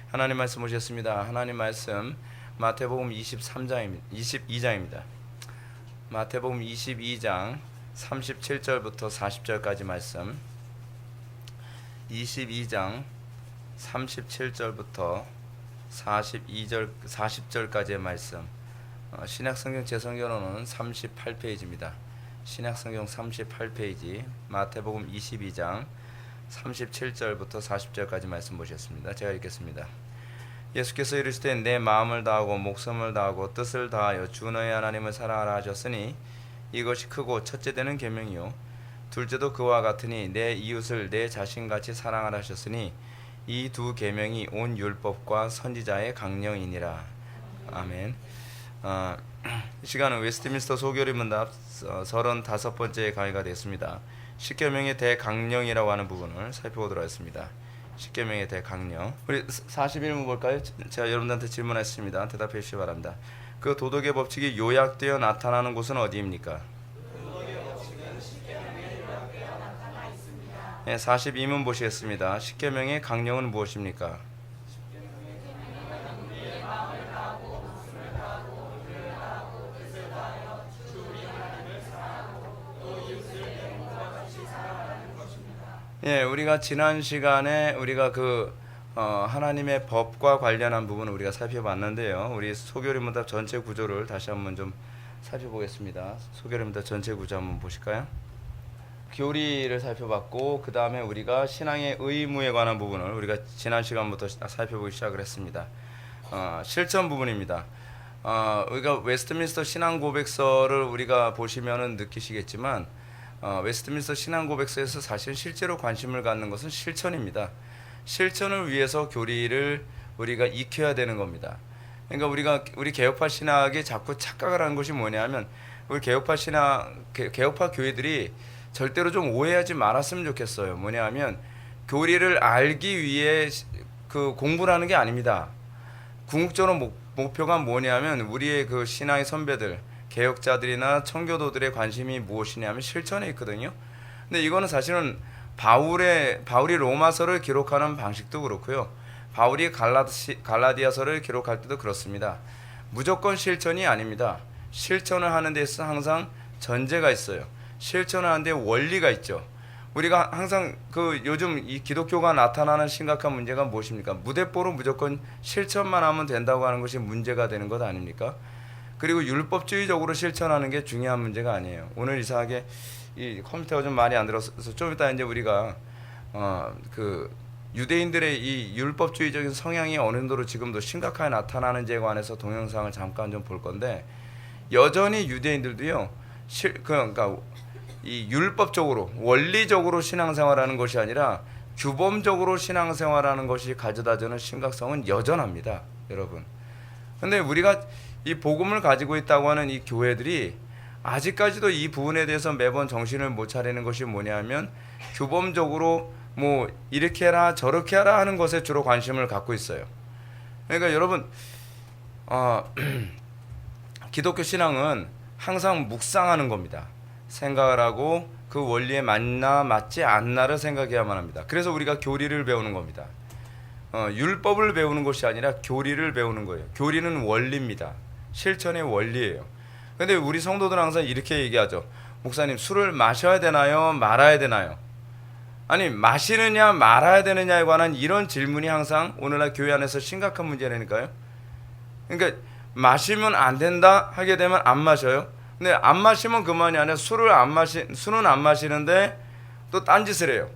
하나님 말씀 오셨습니다. 하나님 말씀 마태복음 22장입니다. 마태복음 22장 37절부터 40절까지 말씀. 22장 37절부터 40절까지의 말씀. 신약성경 제 성경으로는 38페이지입니다. 신약성경 38페이지 마태복음 22장 37절부터 40절까지 말씀 보셨습니다. 제가 읽겠습니다. 예수께서 이르시되 내 마음을 다하고 목숨을 다하고 뜻을 다하여 주 너의 하나님을 사랑하라 하셨으니 이것이 크고 첫째 되는 계명이요 둘째도 그와 같으니 내 이웃을 내 자신같이 사랑하라 하셨으니 이 두 계명이 온 율법과 선지자의 강령이니라. 아멘. 이 시간은 웨스트민스터 소교리 문답 35번째 강의가 되겠습니다. 십계명의 대강령이라고 하는 부분을 살펴보도록 하겠습니다. 십계명의 대강령. 우리 41문 볼까요? 제가 여러분들한테 질문했습니다. 대답해 주시기 바랍니다. 그 도덕의 법칙이 요약되어 나타나는 곳은 어디입니까? 네, 42문 보시겠습니다. 십계명의 강령은 무엇입니까? 예, 우리가 지난 시간에 우리가 하나님의 법과 관련한 부분을 우리가 살펴봤는데요. 우리 소교리 문답 전체 구조를 다시 한번 좀 살펴보겠습니다. 소교리 문답 전체 구조 한번 보실까요? 교리를 살펴봤고 그 다음에 우리가 신앙의 의무에 관한 부분을 우리가 지난 시간부터 살펴보기 시작을 했습니다. 실천 부분입니다. 우리가 웨스트민스터 신앙 고백서를 우리가 보시면은 느끼시겠지만 웨스트민스터 신앙 고백서에서 사실 실제로 관심을 갖는 것은 실천입니다. 실천을 위해서 교리를 우리가 익혀야 되는 겁니다. 그러니까 우리 개혁파 신학이 자꾸 착각을 하는 것이 뭐냐면 우리 개혁파 교회들이 절대로 좀 오해하지 말았으면 좋겠어요. 뭐냐면 교리를 알기 위해 그 공부를 하는 게 아닙니다. 궁극적으로 목표가 뭐냐면 우리의 그 신앙의 선배들, 개혁자들이나 청교도들의 관심이 무엇이냐면 실천에 있거든요. 근데 이거는 사실은 바울이 로마서를 기록하는 방식도 그렇고요. 바울이 갈라디아서를 기록할 때도 그렇습니다. 무조건 실천이 아닙니다. 실천을 하는 데 있어서 항상 전제가 있어요. 실천을 하는 데 원리가 있죠. 우리가 항상 요즘 이 기독교가 나타나는 심각한 문제가 무엇입니까? 무대뽀로 무조건 실천만 하면 된다고 하는 것이 문제가 되는 것 아닙니까? 그리고 율법주의적으로 실천하는 게 중요한 문제가 아니에요. 오늘 이상하게 이 컴퓨터가 좀 말이 안 들어서 좀 이따 이제 우리가 유대인들의 이 율법주의적인 성향이 어느 정도로 지금도 심각하게 나타나는지에 관해서 동영상을 잠깐 좀 볼 건데 여전히 유대인들도요. 그러니까 이 율법적으로 원리적으로 신앙생활하는 것이 아니라 규범적으로 신앙생활하는 것이 가져다주는 심각성은 여전합니다, 여러분. 근데 우리가 이 복음을 가지고 있다고 하는 이 교회들이 아직까지도 이 부분에 대해서 매번 정신을 못 차리는 것이 뭐냐면 규범적으로 뭐 이렇게 해라 저렇게 하라 하는 것에 주로 관심을 갖고 있어요. 그러니까 여러분 기독교 신앙은 항상 묵상하는 겁니다. 생각을 하고 그 원리에 맞나 맞지 않나를 생각해야만 합니다. 그래서 우리가 교리를 배우는 겁니다. 율법을 배우는 것이 아니라 교리를 배우는 거예요. 교리는 원리입니다. 실천의 원리예요. 근데 우리 성도들은 항상 이렇게 얘기하죠. 목사님, 술을 마셔야 되나요? 말아야 되나요? 아니, 마시느냐 말아야 되느냐에 관한 이런 질문이 항상 오늘날 교회 안에서 심각한 문제라니까요. 그러니까 마시면 안 된다 하게 되면 안 마셔요. 근데 안 마시면 그만이 아니라 술은 안 마시는데 또 딴짓을 해요.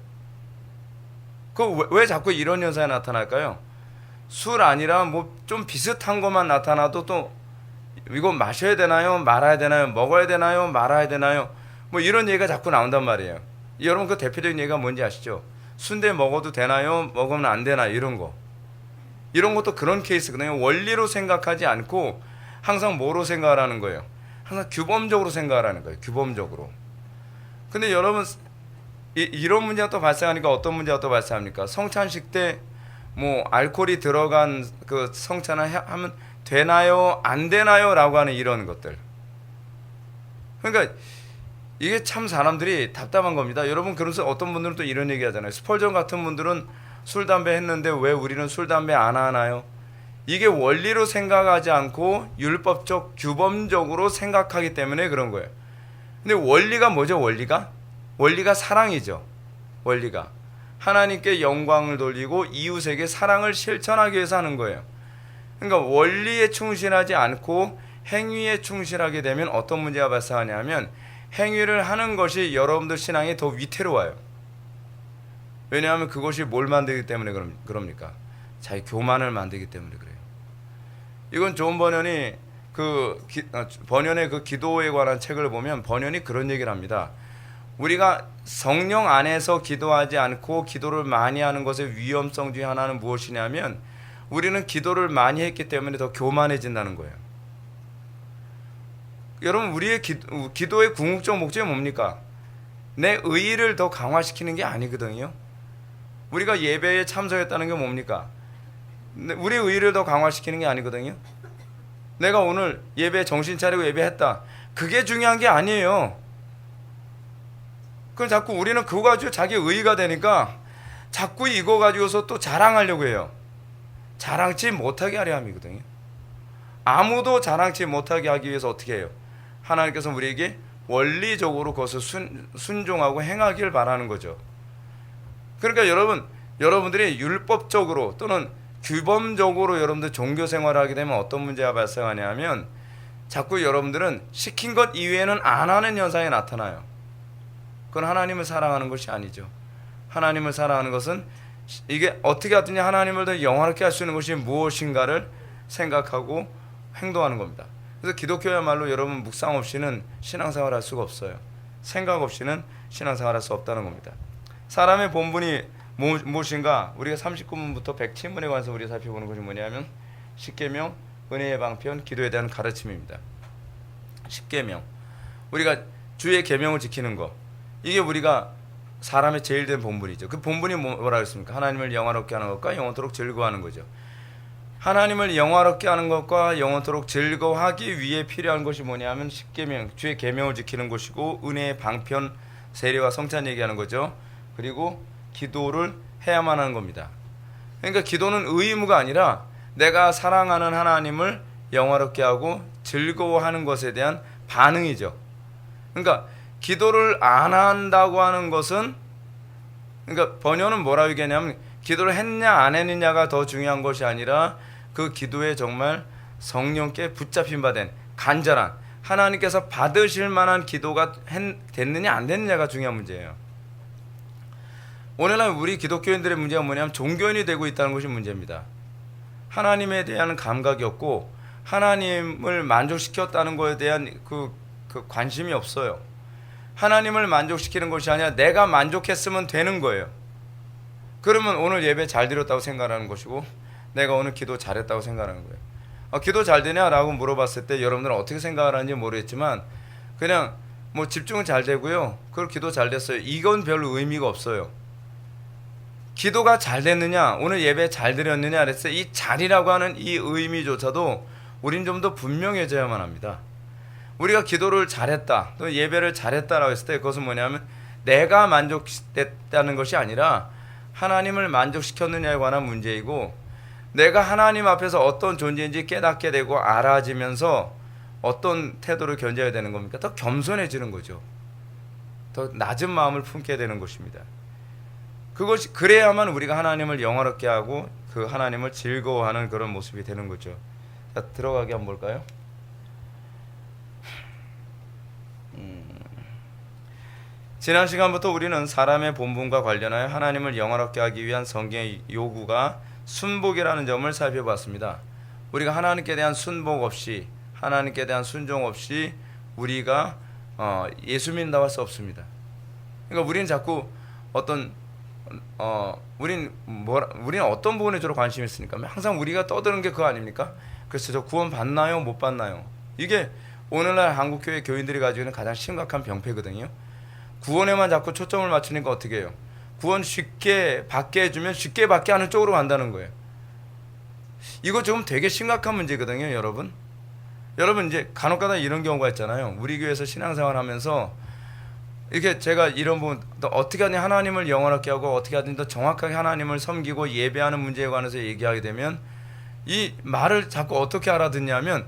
왜 자꾸 이런 현상이 나타날까요? 술 아니라 뭐 좀 비슷한 것만 나타나도 또 이거 마셔야 되나요? 말아야 되나요? 먹어야 되나요? 말아야 되나요? 뭐 이런 얘기가 자꾸 나온단 말이에요. 여러분 그 대표적인 얘기가 뭔지 아시죠? 순대 먹어도 되나요? 먹으면 안 되나요? 이런 것도 그런 케이스거든요. 원리로 생각하지 않고 항상 뭐로 생각을 하는 거예요? 항상 규범적으로 생각을 하는 거예요. 규범적으로. 근데 여러분 이런 문제가 또 발생하니까 어떤 문제가 또 발생합니까? 성찬식 때 뭐 알코올이 들어간 그 성찬을 하면 되나요? 안 되나요? 라고 하는 이런 것들. 그러니까 이게 참 사람들이 답답한 겁니다. 여러분 그래서 어떤 분들은 또 이런 얘기 하잖아요. 스펄전 같은 분들은 술 담배 했는데 왜 우리는 술 담배 안 하나요? 이게 원리로 생각하지 않고 율법적 규범적으로 생각하기 때문에 그런 거예요. 근데 원리가 뭐죠? 원리가 사랑이죠. 원리가 하나님께 영광을 돌리고 이웃에게 사랑을 실천하기 위해서 하는 거예요. 그러니까 원리에 충실하지 않고 행위에 충실하게 되면 어떤 문제가 발생하냐면 행위를 하는 것이 여러분들 신앙이 더 위태로워요. 왜냐하면 그것이 뭘 만들기 때문에 그럽니까? 자기 교만을 만들기 때문에 그래요. 이건 존 버년이 번연의 그 기도에 관한 책을 보면 번연이 그런 얘기를 합니다. 우리가 성령 안에서 기도하지 않고 기도를 많이 하는 것의 위험성 중에 하나는 무엇이냐면 우리는 기도를 많이 했기 때문에 더 교만해진다는 거예요. 여러분, 우리의 기도의 궁극적 목적이 뭡니까? 내 의의를 더 강화시키는 게 아니거든요. 우리가 예배에 참석했다는 게 뭡니까? 우리의 의의를 더 강화시키는 게 아니거든요. 내가 오늘 예배 정신 차리고 예배했다. 그게 중요한 게 아니에요. 그럼 자꾸 우리는 그거 가지고 자기 의의가 되니까 자꾸 이거 가지고서 또 자랑하려고 해요. 자랑치 못하게 하려 함이거든요. 아무도 자랑치 못하게 하기 위해서 어떻게 해요? 하나님께서 우리에게 원리적으로 그것을 순종하고 행하길 바라는 거죠. 그러니까 여러분들이 율법적으로 또는 규범적으로 여러분들 종교 생활을 하게 되면 어떤 문제가 발생하냐면 자꾸 여러분들은 시킨 것 이외에는 안 하는 현상이 나타나요. 그건 하나님을 사랑하는 것이 아니죠. 하나님을 사랑하는 것은 이게 어떻게 하든지 하나님을 더 영화롭게 할 수 있는 것이 무엇인가를 생각하고 행동하는 겁니다. 그래서 기독교야말로 여러분 묵상 없이는 신앙생활을 할 수가 없어요. 생각 없이는 신앙생활을 할 수 없다는 겁니다. 사람의 본분이 무엇인가? 우리가 39문부터 107문에 관해서 우리가 살펴보는 것이 뭐냐면 십계명, 은혜의 방편, 기도에 대한 가르침입니다. 십계명, 우리가 주의 계명을 지키는 것, 이게 우리가 사람의 제일 된 본분이죠. 그 본분이 뭐라 했습니까? 하나님을 영화롭게 하는 것과 영원토록 즐거워하는 거죠. 하나님을 영화롭게 하는 것과 영원토록 즐거워하기 위해 필요한 것이 뭐냐면 십계명, 주의 계명을 지키는 것이고 은혜의 방편, 세례와 성찬 얘기하는 거죠. 그리고 기도를 해야만 하는 겁니다. 그러니까 기도는 의무가 아니라 내가 사랑하는 하나님을 영화롭게 하고 즐거워하는 것에 대한 반응이죠. 그러니까 기도를 안 한다고 하는 것은, 그러니까 번연은 뭐라고 얘기하냐면 기도를 했냐 안 했느냐가 더 중요한 것이 아니라 그 기도에 정말 성령께 붙잡힌 바 된 간절한 하나님께서 받으실 만한 기도가 됐느냐 안 됐느냐가 중요한 문제예요. 오늘날 우리 기독교인들의 문제가 뭐냐면 종교인이 되고 있다는 것이 문제입니다. 하나님에 대한 감각이 없고 하나님을 만족시켰다는 것에 대한 그 관심이 없어요. 하나님을 만족시키는 것이 아니라 내가 만족했으면 되는 거예요. 그러면 오늘 예배 잘 드렸다고 생각하는 것이고 내가 오늘 기도 잘했다고 생각하는 거예요. 기도 잘 되냐라고 물어봤을 때 여러분들은 어떻게 생각하는지 모르겠지만 그냥 뭐 집중은 잘 되고요. 그리고 기도 잘 됐어요. 이건 별로 의미가 없어요. 기도가 잘 됐느냐, 오늘 예배 잘 드렸느냐 그랬어요. 이 잘이라고 하는 이 의미조차도 우린 좀 더 분명해져야만 합니다. 우리가 기도를 잘했다, 또 예배를 잘했다라고 했을 때 그것은 뭐냐면 내가 만족됐다는 것이 아니라 하나님을 만족시켰느냐에 관한 문제이고 내가 하나님 앞에서 어떤 존재인지 깨닫게 되고 알아지면서 어떤 태도를 견뎌야 되는 겁니까? 더 겸손해지는 거죠. 더 낮은 마음을 품게 되는 것입니다. 그것이 그래야만 우리가 하나님을 영화롭게 하고 그 하나님을 즐거워하는 그런 모습이 되는 거죠. 자, 들어가게 한번 볼까요? 지난 시간부터 우리는 사람의 본분과 관련하여 하나님을 영화롭게 하기 위한 성경의 요구가 순복이라는 점을 살펴봤습니다. 우리가 하나님께 대한 순복 없이, 하나님께 대한 순종 없이 우리가 예수 믿는다고 할 수 없습니다. 그러니까 우리는 자꾸 우리는 어떤 부분에 주로 관심이 있으니까 항상 우리가 떠드는 게 그거 아닙니까? 그래서 저 구원 받나요? 못 받나요? 이게 오늘날 한국교회 교인들이 가지고 있는 가장 심각한 병폐거든요. 구원에만 자꾸 초점을 맞추니까 어떻게 해요? 구원 쉽게 받게 해주면 쉽게 받게 하는 쪽으로 간다는 거예요. 이거 지금 되게 심각한 문제거든요, 여러분. 여러분 이제 간혹가다 이런 경우가 있잖아요. 우리 교회에서 신앙생활 하면서 이렇게 제가 이런 부분 또 어떻게 하든 하나님을 영원하게 하고 어떻게 하든 더 정확하게 하나님을 섬기고 예배하는 문제에 관해서 얘기하게 되면 이 말을 자꾸 어떻게 알아듣냐면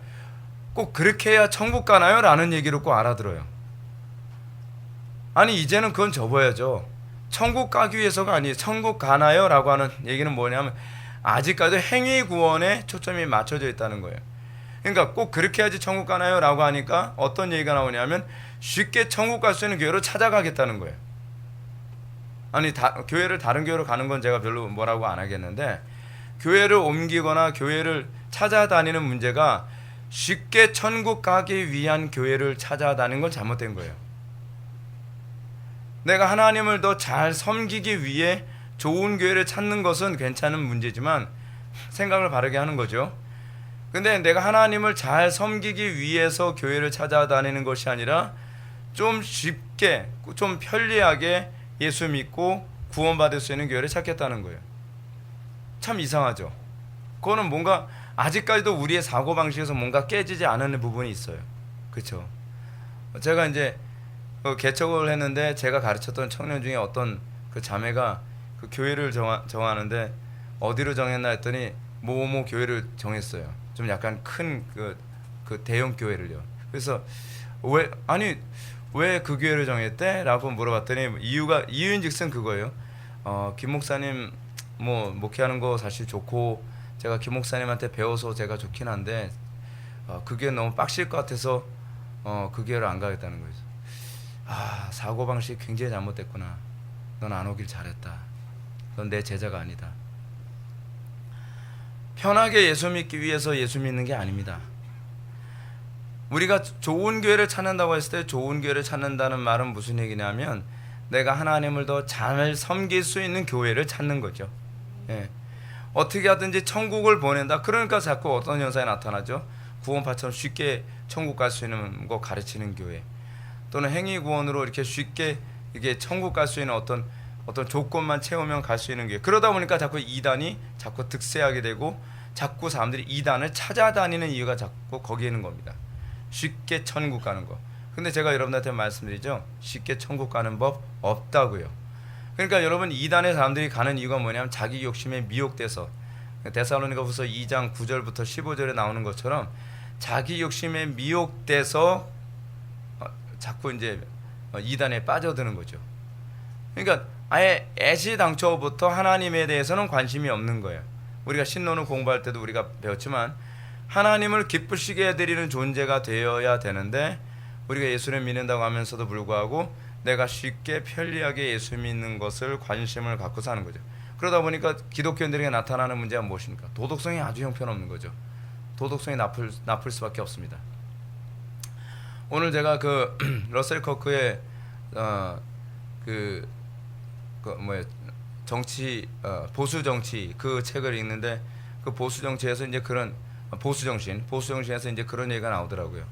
꼭 그렇게 해야 천국 가나요? 라는 얘기를 꼭 알아들어요. 아니 이제는 그건 접어야죠. 천국 가기 위해서가 아니에요. 천국 가나요? 라고 하는 얘기는 뭐냐면 아직까지도 행위 구원에 초점이 맞춰져 있다는 거예요. 그러니까 꼭 그렇게 해야지 천국 가나요? 라고 하니까 어떤 얘기가 나오냐면 쉽게 천국 갈 수 있는 교회로 찾아가겠다는 거예요. 아니 교회를 다른 교회로 가는 건 제가 별로 뭐라고 안 하겠는데 교회를 옮기거나 교회를 찾아다니는 문제가 쉽게 천국 가기 위한 교회를 찾아다니는 건 잘못된 거예요. 내가 하나님을 더 잘 섬기기 위해 좋은 교회를 찾는 것은 괜찮은 문제지만 생각을 바르게 하는 거죠. 근데 내가 하나님을 잘 섬기기 위해서 교회를 찾아다니는 것이 아니라 좀 쉽게 좀 편리하게 예수 믿고 구원받을 수 있는 교회를 찾겠다는 거예요. 참 이상하죠. 그거는 뭔가 아직까지도 우리의 사고방식에서 뭔가 깨지지 않은 부분이 있어요. 그렇죠. 제가 이제 개척을 했는데 제가 가르쳤던 청년 중에 어떤 그 자매가 그 교회를 정하는데 어디로 정했나 했더니 뭐뭐 교회를 정했어요. 좀 약간 큰 그 대형 교회를요. 그래서 왜 그 교회를 정했대? 라고 물어봤더니 이유인즉슨 그거예요. 김 목사님 뭐 목회하는 거 사실 좋고 제가 김 목사님한테 배워서 제가 좋긴 한데 그 교회 너무 빡실 것 같아서 그 교회를 안 가겠다는 거예요. 사고방식이 굉장히 잘못됐구나. 넌 안 오길 잘했다. 넌 내 제자가 아니다. 편하게 예수 믿기 위해서 예수 믿는 게 아닙니다. 우리가 좋은 교회를 찾는다고 했을 때 좋은 교회를 찾는다는 말은 무슨 얘기냐면 내가 하나님을 더 잘 섬길 수 있는 교회를 찾는 거죠. 예. 어떻게 하든지 천국을 보낸다. 그러니까 자꾸 어떤 현상이 나타나죠. 구원파처럼 쉽게 천국 갈 수 있는 거 가르치는 교회, 또는 행위 구원으로 이렇게 쉽게 이게 천국 갈 수 있는 어떤 조건만 채우면 갈 수 있는 교회. 그러다 보니까 자꾸 이단이 자꾸 득세하게 되고 자꾸 사람들이 이단을 찾아다니는 이유가 자꾸 거기에 있는 겁니다. 쉽게 천국 가는 거. 근데 제가 여러분한테 말씀드리죠. 쉽게 천국 가는 법 없다고요. 그러니까 여러분 이단의 사람들이 가는 이유가 뭐냐면 자기 욕심에 미혹돼서 데살로니가후서 2장 9절부터 15절에 나오는 것처럼 자기 욕심에 미혹돼서 자꾸 이제 이단에 빠져드는 거죠. 그러니까 아예 애시당초부터 하나님에 대해서는 관심이 없는 거예요. 우리가 신론을 공부할 때도 우리가 배웠지만 하나님을 기쁘시게 해드리는 존재가 되어야 되는데 우리가 예수를 믿는다고 하면서도 불구하고 내가 쉽게 편리하게 예수 믿는 것을 관심을 갖고 사는 거죠. 그러다 보니까 기독교인들에게 나타나는 문제가 무엇입니까? 도덕성이 아주 형편없는 거죠. 도덕성이 나쁠 수밖에 없습니다. 오늘 제가 그 러셀 커크의 정치 보수 정치 그 책을 읽는데 그 보수 정치에서 이제 그런 보수 정신에서 이제 그런 얘기가 나오더라고요.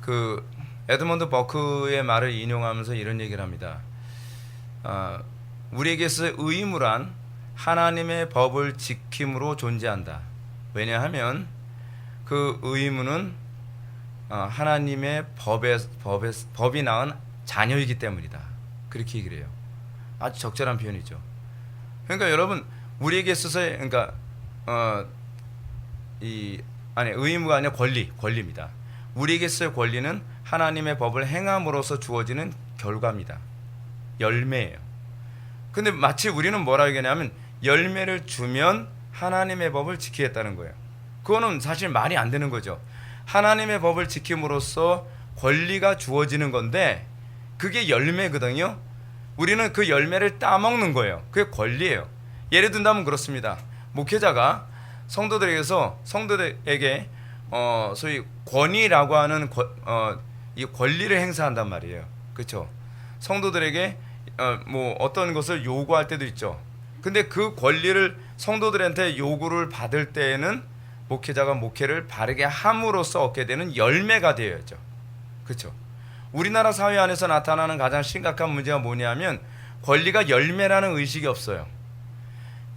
그 에드먼드 버크의 말을 인용하면서 이런 얘기를 합니다. 우리에게서 의무란 하나님의 법을 지킴으로 존재한다. 왜냐하면 그 의무는 하나님의 법이 낳은 자녀이기 때문이다. 그렇게 얘기를 해요. 아주 적절한 표현이죠. 그러니까 여러분 우리에게 있어서 그러니까 의무가 아니라 권리입니다. 우리에게 있어의 권리는 하나님의 법을 행함으로써 주어지는 결과입니다. 열매예요. 근데 마치 우리는 뭐라 하겠냐면 열매를 주면 하나님의 법을 지키겠다는 거예요. 그거는 사실 말이 안 되는 거죠. 하나님의 법을 지킴으로써 권리가 주어지는 건데 그게 열매거든요. 우리는 그 열매를 따먹는 거예요. 그게 권리예요. 예를 든다면 그렇습니다. 목회자가 성도들에게 소위 권위라고 하는 이 권리를 행사한단 말이에요. 그렇죠? 성도들에게 뭐 어떤 것을 요구할 때도 있죠. 근데 그 권리를 성도들한테 요구를 받을 때에는 목회자가 목회를 바르게 함으로써 얻게 되는 열매가 되어야죠. 그렇죠? 우리나라 사회 안에서 나타나는 가장 심각한 문제가 뭐냐면 권리가 열매라는 의식이 없어요.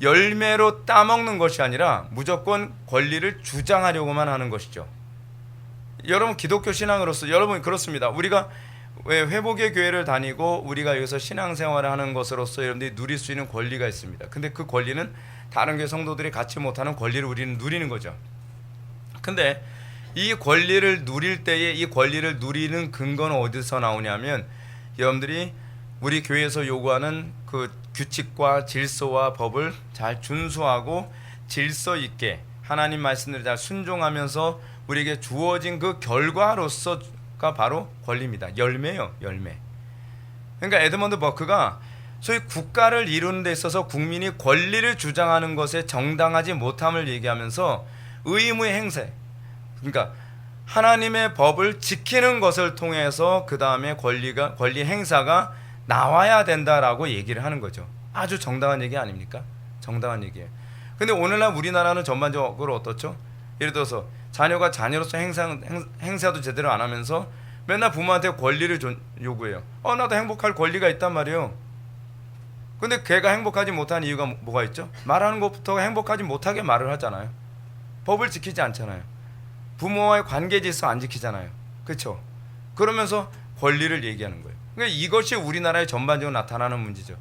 열매로 따먹는 것이 아니라 무조건 권리를 주장하려고만 하는 것이죠. 여러분 기독교 신앙으로서 여러분 그렇습니다. 우리가 왜 회복의 교회를 다니고 우리가 여기서 신앙생활을 하는 것으로서 여러분들이 누릴 수 있는 권리가 있습니다. 근데 그 권리는 다른 교회 성도들이 갖지 못하는 권리를 우리는 누리는 거죠. 근데 이 권리를 누릴 때에 이 권리를 누리는 근거는 어디서 나오냐면 여러분들이 우리 교회에서 요구하는 그 규칙과 질서와 법을 잘 준수하고 질서 있게 하나님 말씀을 잘 순종하면서 우리에게 주어진 그 결과로서가 바로 권리입니다. 열매요, 열매. 그러니까 에드먼드 버크가 소위 국가를 이루는 데 있어서 국민이 권리를 주장하는 것에 정당하지 못함을 얘기하면서 의무의 행사, 그러니까 하나님의 법을 지키는 것을 통해서 그 다음에 권리 행사가 나와야 된다라고 얘기를 하는 거죠. 아주 정당한 얘기 아닙니까? 정당한 얘기예요. 근데 오늘날 우리나라는 전반적으로 어떻죠? 예를 들어서 자녀가 자녀로서 행사도 제대로 안 하면서 맨날 부모한테 권리를 요구해요. 나도 행복할 권리가 있단 말이에요. 근데 걔가 행복하지 못한 이유가 뭐가 있죠? 말하는 것부터 행복하지 못하게 말을 하잖아요. 법을 지키지 않잖아요. 부모와의 관계 질서 안 지키잖아요. 그렇죠? 그러면서 권리를 얘기하는 거예요. 그러니까 이것이 우리나라에 전반적으로 나타나는 문제죠.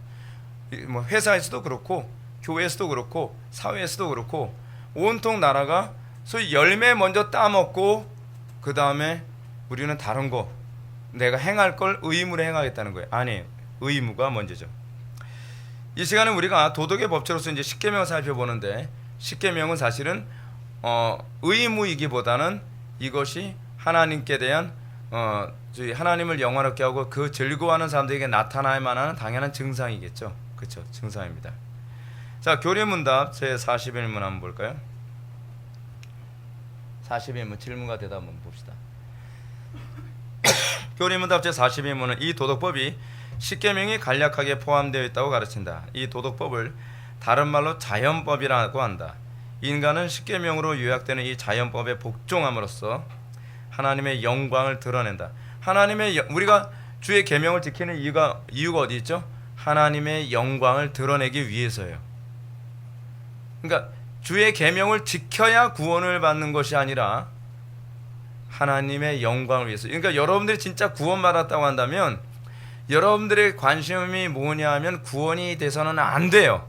뭐 회사에서도 그렇고 교회에서도 그렇고 사회에서도 그렇고 온통 나라가 소위 열매 먼저 따먹고 그 다음에 우리는 다른 거 내가 행할 걸 의무로 행하겠다는 거예요. 아니, 의무가 먼저죠. 이 시간에 우리가 도덕의 법칙으로서 이제 십계명을 살펴보는데 십계명은 사실은 의무이기보다는 이것이 하나님께 대한 하나님을 영화롭게 하고 그 즐거워하는 사람들에게 나타나야만 하는 당연한 증상이겠죠. 그렇죠, 증상입니다. 자, 교리문답 제 41문 한번 볼까요? 41문 질문과 대답 한번 봅시다. 교리문답 제 41문은 이 도덕법이 십계명이 간략하게 포함되어 있다고 가르친다. 이 도덕법을 다른 말로 자연법이라고 한다. 인간은 십계명으로 요약되는 이 자연법에 복종함으로써 하나님의 영광을 드러낸다. 우리가 주의 계명을 지키는 이유가 어디 있죠? 하나님의 영광을 드러내기 위해서예요. 그러니까 주의 계명을 지켜야 구원을 받는 것이 아니라 하나님의 영광을 위해서. 그러니까 여러분들이 진짜 구원받았다고 한다면 여러분들의 관심이 뭐냐면 구원이 돼서는 안 돼요.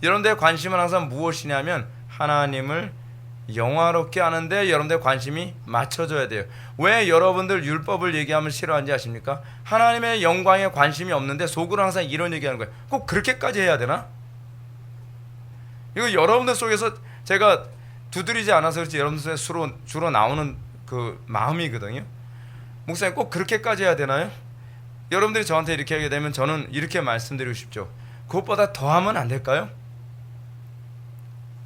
여러분들의 관심은 항상 무엇이냐면 하나님을 영화롭게 하는데 여러분들의 관심이 맞춰져야 돼요. 왜 여러분들 율법을 얘기하면 싫어하는지 아십니까? 하나님의 영광에 관심이 없는데 속으로 항상 이런 얘기하는 거예요. 꼭 그렇게까지 해야 되나? 이거 여러분들 속에서 제가 두드리지 않아서 그렇지 여러분들 속에 주로 나오는 그 마음이거든요. 목사님 꼭 그렇게까지 해야 되나요? 여러분들이 저한테 이렇게 하게 되면 저는 이렇게 말씀드리고 싶죠. 그것보다 더 하면 안 될까요?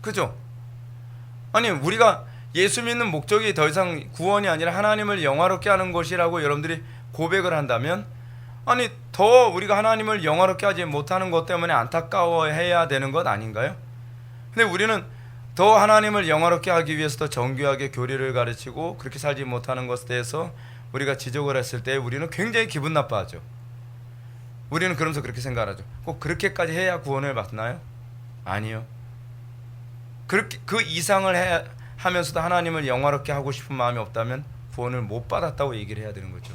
그죠? 아니 우리가 예수 믿는 목적이 더 이상 구원이 아니라 하나님을 영화롭게 하는 것이라고 여러분들이 고백을 한다면 아니 더 우리가 하나님을 영화롭게 하지 못하는 것 때문에 안타까워해야 되는 것 아닌가요? 근데 우리는 더 하나님을 영화롭게 하기 위해서 더 정교하게 교리를 가르치고 그렇게 살지 못하는 것에 대해서 우리가 지적을 했을 때 우리는 굉장히 기분 나빠하죠. 우리는 그러면서 그렇게 생각하죠. 꼭 그렇게까지 해야 구원을 받나요? 아니요. 그렇게 그 이상을 하면서도 하나님을 영화롭게 하고 싶은 마음이 없다면 구원을 못 받았다고 얘기를 해야 되는 거죠.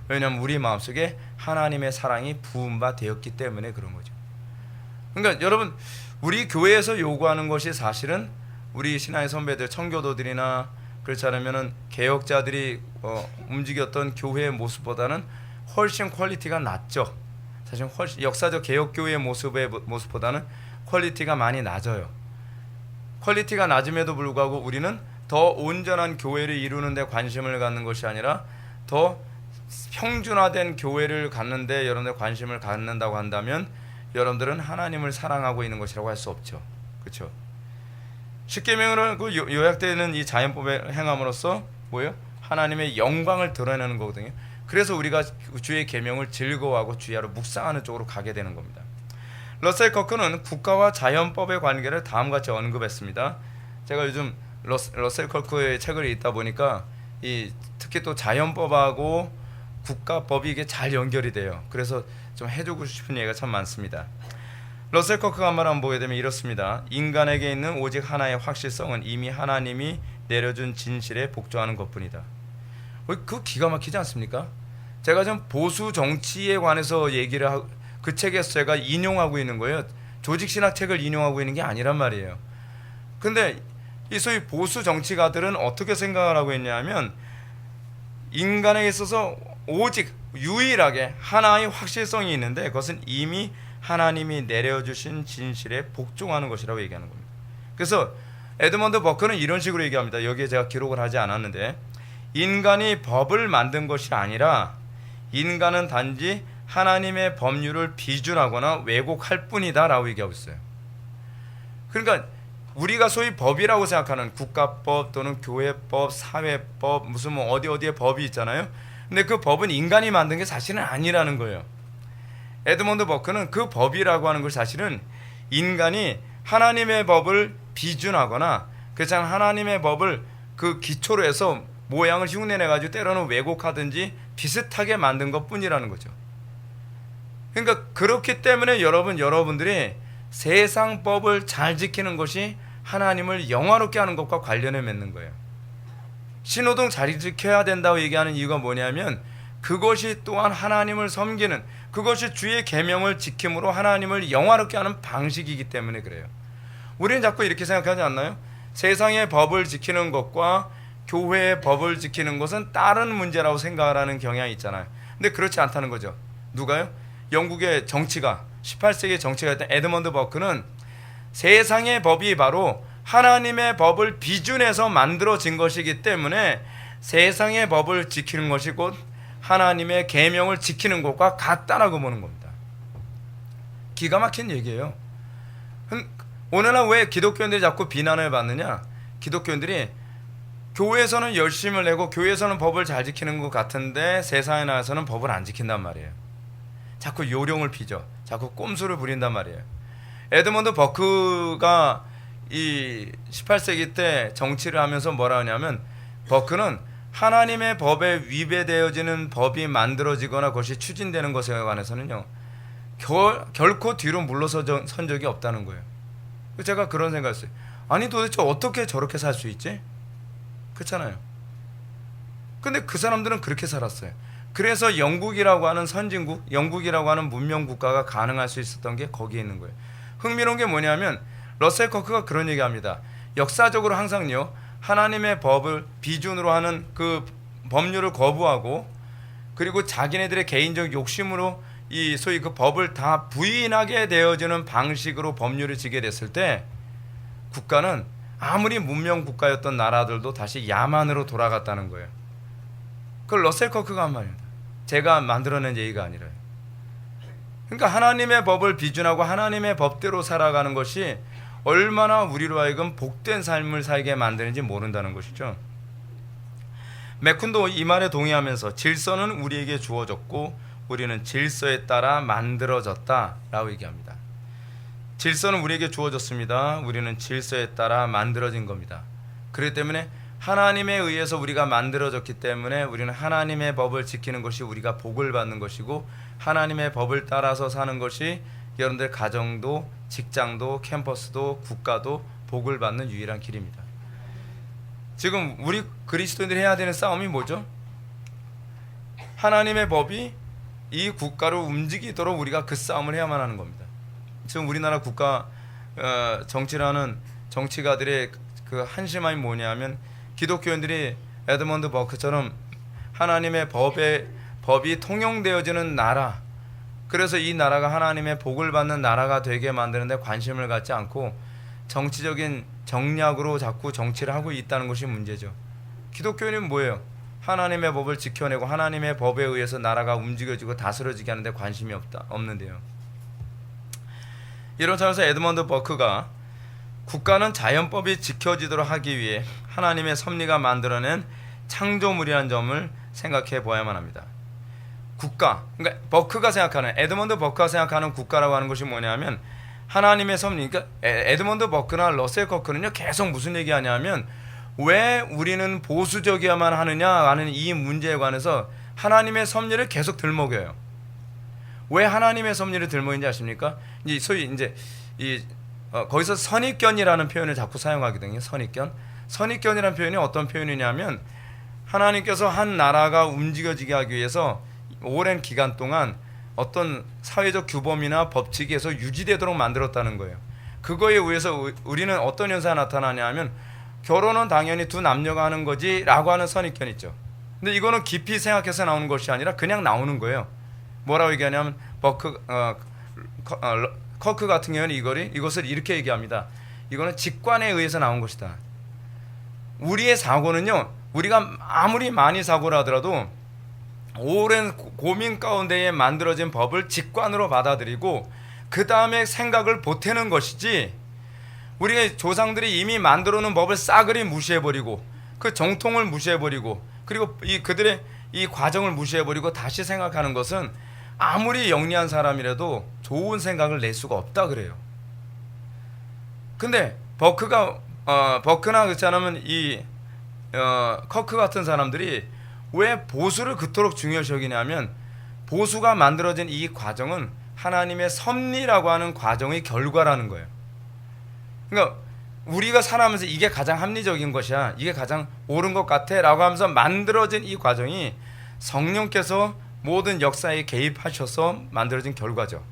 왜냐하면 우리 마음속에 하나님의 사랑이 부은 바 되었기 때문에 그런 거죠. 그러니까 여러분 우리 교회에서 요구하는 것이 사실은 우리 신앙의 선배들 청교도들이나 그렇지 않으면은 개혁자들이 움직였던 교회의 모습보다는 훨씬 퀄리티가 낮죠. 사실 훨씬 역사적 개혁교회의 모습보다는 퀄리티가 많이 낮아요. 퀄리티가 낮음에도 불구하고 우리는 더 온전한 교회를 이루는 데 관심을 갖는 것이 아니라 더 평준화된 교회를 갖는데 여러분들 관심을 갖는다고 한다면 여러분들은 하나님을 사랑하고 있는 것이라고 할 수 없죠. 그렇죠? 십계명으로 그 요약되는 이 자연법의 행함으로써 뭐예요? 하나님의 영광을 드러내는 거거든요. 그래서 우리가 주의 계명을 즐거워하고 주야로 묵상하는 쪽으로 가게 되는 겁니다. 러셀 커크는 국가와 자연법의 관계를 다음같이 언급했습니다. 제가 요즘 러셀 커크의 책을 읽다 보니까 특히 또 자연법하고 국가법이 이게 잘 연결이 돼요. 그래서 좀 해주고 싶은 얘기가 참 많습니다. 러셀 커크가 한 말 한번 보게 되면 이렇습니다. 인간에게 있는 오직 하나의 확실성은 이미 하나님이 내려준 진실에 복종하는 것뿐이다. 그거 기가 막히지 않습니까? 제가 좀 보수 정치에 관해서 얘기를 하고 그 책에서 제가 인용하고 있는 거예요. 조직 신학 책을 인용하고 있는 게 아니란 말이에요. 근데 이 소위 보수 정치가들은 어떻게 생각을 하고 있냐면 인간에 있어서 오직 유일하게 하나의 확실성이 있는데 그것은 이미 하나님이 내려주신 진실에 복종하는 것이라고 얘기하는 겁니다. 그래서 에드먼드 버크는 이런 식으로 얘기합니다. 여기에 제가 기록을 하지 않았는데 인간이 법을 만든 것이 아니라 인간은 단지 하나님의 법률을 비준하거나 왜곡할 뿐이다 라고 얘기하고 있어요. 그러니까 우리가 소위 법이라고 생각하는 국가법 또는 교회법, 사회법, 무슨 뭐 어디에 법이 있잖아요. 근데 그 법은 인간이 만든 게 사실은 아니라는 거예요. 에드먼드 버크는 그 법이라고 하는 걸 사실은 인간이 하나님의 법을 비준하거나 그렇지 않은 하나님의 법을 그 기초로 해서 모양을 흉내내가지고 때로는 왜곡하든지 비슷하게 만든 것 뿐이라는 거죠. 그러니까 그렇기 때문에 여러분들이 세상 법을 잘 지키는 것이 하나님을 영화롭게 하는 것과 관련해 맺는 거예요. 신호등 잘 지켜야 된다고 얘기하는 이유가 뭐냐면 그것이 또한 하나님을 섬기는, 그것이 주의 계명을 지킴으로 하나님을 영화롭게 하는 방식이기 때문에 그래요. 우리는 자꾸 이렇게 생각하지 않나요? 세상의 법을 지키는 것과 교회의 법을 지키는 것은 다른 문제라고 생각을 하는 경향이 있잖아요. 근데 그렇지 않다는 거죠. 누가요? 영국의 정치가 18세기 정치가였던 에드먼드 버크는 세상의 법이 바로 하나님의 법을 비준해서 만들어진 것이기 때문에 세상의 법을 지키는 것이 곧 하나님의 계명을 지키는 것과 같다라고 보는 겁니다. 기가 막힌 얘기예요. 오늘날 왜 기독교인들이 자꾸 비난을 받느냐? 기독교인들이 교회에서는 열심을 내고 교회에서는 법을 잘 지키는 것 같은데 세상에 나와서는 법을 안 지킨단 말이에요. 자꾸 요령을 피죠. 자꾸 꼼수를 부린단 말이에요. 에드먼드 버크가 이 18세기 때 정치를 하면서 뭐라 하냐면 버크는 하나님의 법에 위배되어지는 법이 만들어지거나 그것이 추진되는 것에 관해서는요 결코 뒤로 물러선 적이 없다는 거예요. 제가 그런 생각을 했어요. 아니 도대체 어떻게 저렇게 살 수 있지? 그렇잖아요. 근데 그 사람들은 그렇게 살았어요. 그래서 영국이라고 하는 선진국, 영국이라고 하는 문명 국가가 가능할 수 있었던 게 거기에 있는 거예요. 흥미로운 게 뭐냐면 러셀 커크가 그런 얘기합니다. 역사적으로 항상요 하나님의 법을 비준으로 하는 그 법률을 거부하고 그리고 자기네들의 개인적 욕심으로 이 소위 그 법을 다 부인하게 되어지는 방식으로 법률을 지게 됐을 때 국가는 아무리 문명 국가였던 나라들도 다시 야만으로 돌아갔다는 거예요. 그걸 러셀 커크가 한 말입니다. 제가 만들어낸 얘기가 아니라요. 그러니까 하나님의 법을 비준하고 하나님의 법대로 살아가는 것이 얼마나 우리로 하여금 복된 삶을 살게 만드는지 모른다는 것이죠. 맥쿤도 이 말에 동의하면서 질서는 우리에게 주어졌고 우리는 질서에 따라 만들어졌다라고 얘기합니다. 질서는 우리에게 주어졌습니다. 우리는 질서에 따라 만들어진 겁니다. 그렇기 때문에 하나님에 의해서 우리가 만들어졌기 때문에 우리는 하나님의 법을 지키는 것이 우리가 복을 받는 것이고 하나님의 법을 따라서 사는 것이 여러분들 가정도 직장도 캠퍼스도 국가도 복을 받는 유일한 길입니다. 지금 우리 그리스도인들이 해야 되는 싸움이 뭐죠? 하나님의 법이 이 국가를 움직이도록 우리가 그 싸움을 해야만 하는 겁니다. 지금 우리나라 국가 정치를 하는 정치가들의 그 한심함이 뭐냐면 기독교인들이 에드먼드 버크처럼 하나님의 법이 통용되어지는 나라, 그래서 이 나라가 하나님의 복을 받는 나라가 되게 만드는데 관심을 갖지 않고 정치적인 정략으로 자꾸 정치를 하고 있다는 것이 문제죠. 기독교인은 뭐예요? 하나님의 법을 지켜내고 하나님의 법에 의해서 나라가 움직여지고 다스려지게 하는데 관심이 없는데요. 이런 차원에서 에드먼드 버크가 국가는 자연법이 지켜지도록 하기 위해 하나님의 섭리가 만들어낸 창조물이라는 점을 생각해 보아야만 합니다. 국가, 그러니까 버크가 생각하는, 에드먼드 버크가 생각하는 국가라고 하는 것이 뭐냐면 하나님의 섭리. 그러니까 에드먼드 버크나 러셀 커크는요 계속 무슨 얘기하냐면 왜 우리는 보수적이어야만 하느냐 하는 이 문제에 관해서 하나님의 섭리를 계속 들먹여요. 왜 하나님의 섭리를 들먹이는지 아십니까? 이제 소위 이제 거기서 선입견이라는 표현을 자꾸 사용하거든요. 선입견이라는 표현이 어떤 표현이냐면 하나님께서 한 나라가 움직여지게 하기 위해서 오랜 기간 동안 어떤 사회적 규범이나 법칙에서 유지되도록 만들었다는 거예요. 그거에 의해서 우리는 어떤 현상이 나타나냐 하면 결혼은 당연히 두 남녀가 하는 거지 라고 하는 선입견이 있죠. 근데 이거는 깊이 생각해서 나오는 것이 아니라 그냥 나오는 거예요. 뭐라고 얘기하냐면 커크 같은 경우는 이것을 이렇게 얘기합니다. 이거는 직관에 의해서 나온 것이다. 우리의 사고는요, 우리가 아무리 많이 사고를 하더라도 오랜 고민 가운데에 만들어진 법을 직관으로 받아들이고 그 다음에 생각을 보태는 것이지, 우리가 조상들이 이미 만들어 놓은 법을 싸그리 무시해버리고 그 정통을 무시해버리고 그리고 그들의 이 과정을 무시해버리고 다시 생각하는 것은 아무리 영리한 사람이라도 좋은 생각을 낼 수가 없다 그래요. 근데 버크나 그렇지 않으면 커크 같은 사람들이 왜 보수를 그토록 중요시 여기냐면, 보수가 만들어진 이 과정은 하나님의 섭리라고 하는 과정의 결과라는 거예요. 그러니까 우리가 살아가면서 이게 가장 합리적인 것이야, 이게 가장 옳은 것 같아 라고 하면서 만들어진 이 과정이 성령께서 모든 역사에 개입하셔서 만들어진 결과죠.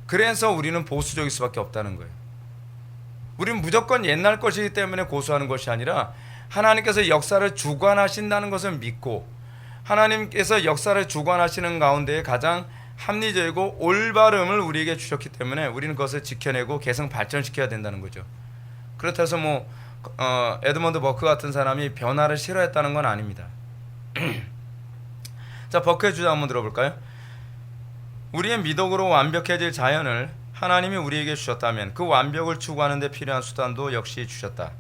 그래서 우리는 보수적일 수밖에 없다는 거예요. 우리는 무조건 옛날 것이기 때문에 고수하는 것이 아니라 하나님께서 역사를 주관하신다는 것을 믿고, 하나님께서 역사를 주관하시는 가운데 가장 합리적이고 올바름을 우리에게 주셨기 때문에 우리는 그것을 지켜내고 계속 발전시켜야 된다는 거죠. 그렇다고 해서 에드먼드 버크 같은 사람이 변화를 싫어했다는 건 아닙니다. 자, 버크의 주장 한번 들어볼까요? 우리의 미덕으로 완벽해질 자연을 하나님이 우리에게 주셨다면 그 완벽을 추구하는 데 필요한 수단도 역시 주셨다.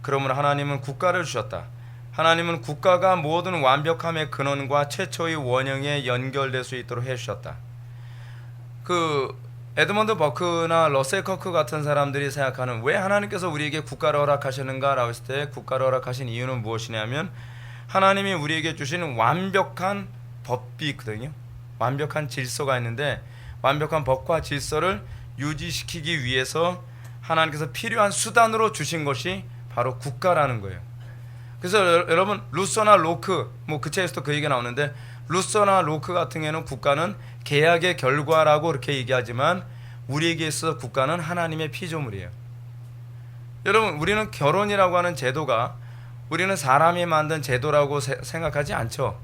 그러므로 하나님은 국가를 주셨다. 하나님은 국가가 모든 완벽함의 근원과 최초의 원형에 연결될 수 있도록 해주셨다. 에드먼드 버크나 러셀 커크 같은 사람들이 생각하는 왜 하나님께서 우리에게 국가를 허락하셨는가 라고 했을 때 국가를 허락하신 이유는 무엇이냐면, 하나님이 우리에게 주신 완벽한 법이 있거든요. 완벽한 질서가 있는데 완벽한 법과 질서를 유지시키기 위해서 하나님께서 필요한 수단으로 주신 것이 바로 국가라는 거예요. 그래서 여러분, 루서나 로크, 그 책에서도 그 얘기가 나오는데, 루서나 로크 같은 경우는 국가는 계약의 결과라고 그렇게 얘기하지만 우리에게 있어서 국가는 하나님의 피조물이에요. 여러분, 우리는 결혼이라고 하는 제도가 우리는 사람이 만든 제도라고 생각하지 않죠.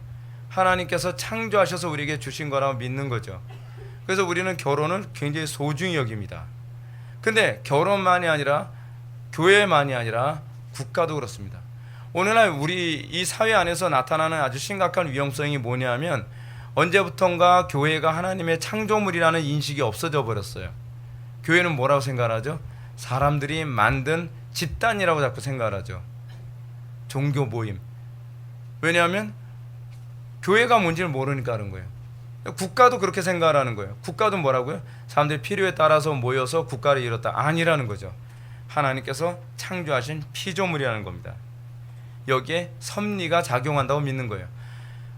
하나님께서 창조하셔서 우리에게 주신 거라고 믿는 거죠. 그래서 우리는 결혼을 굉장히 소중히 여깁니다. 근데 결혼만이 아니라 교회만이 아니라 국가도 그렇습니다. 오늘날 우리 이 사회 안에서 나타나는 아주 심각한 위험성이 뭐냐면, 언제부턴가 교회가 하나님의 창조물이라는 인식이 없어져 버렸어요. 교회는 뭐라고 생각하죠? 사람들이 만든 집단이라고 자꾸 생각을 하죠. 종교 모임. 왜냐하면 교회가 뭔지를 모르니까 하는 거예요. 국가도 그렇게 생각을 하는 거예요. 국가도 뭐라고요? 사람들이 필요에 따라서 모여서 국가를 이뤘다. 아니라는 거죠. 하나님께서 창조하신 피조물이라는 겁니다. 여기에 섭리가 작용한다고 믿는 거예요.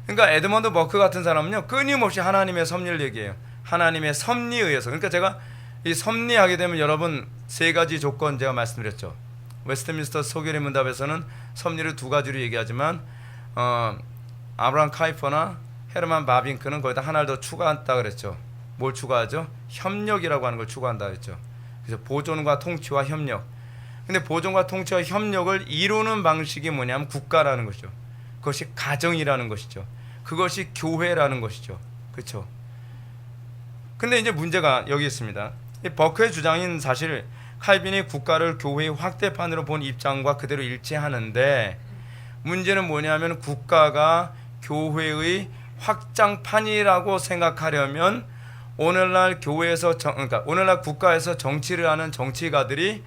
그러니까 에드먼드 버크 같은 사람은요, 끊임없이 하나님의 섭리를 얘기해요. 하나님의 섭리에 의해서. 그러니까 제가 이 섭리하게 되면 여러분 세 가지 조건 제가 말씀드렸죠. 웨스트민스터 소결의 문답에서는 섭리를 두 가지로 얘기하지만 아브라함 카이퍼나 헤르만 바빙크는 거기다 하나를 더 추가한다 그랬죠. 뭘 추가하죠? 협력이라고 하는 걸 추가한다 그랬죠. 그래서 보존과 통치와 협력. 근데 보존과 통치와 협력을 이루는 방식이 뭐냐면 국가라는 것이죠. 그것이 가정이라는 것이죠. 그것이 교회라는 것이죠. 그렇죠? 근데 이제 문제가 여기 있습니다. 이 버크의 주장인 사실 칼빈이 국가를 교회의 확대판으로 본 입장과 그대로 일치하는데, 문제는 뭐냐면 국가가 교회의 확장판이라고 생각하려면 오늘날 오늘날 국가에서 정치를 하는 정치가들이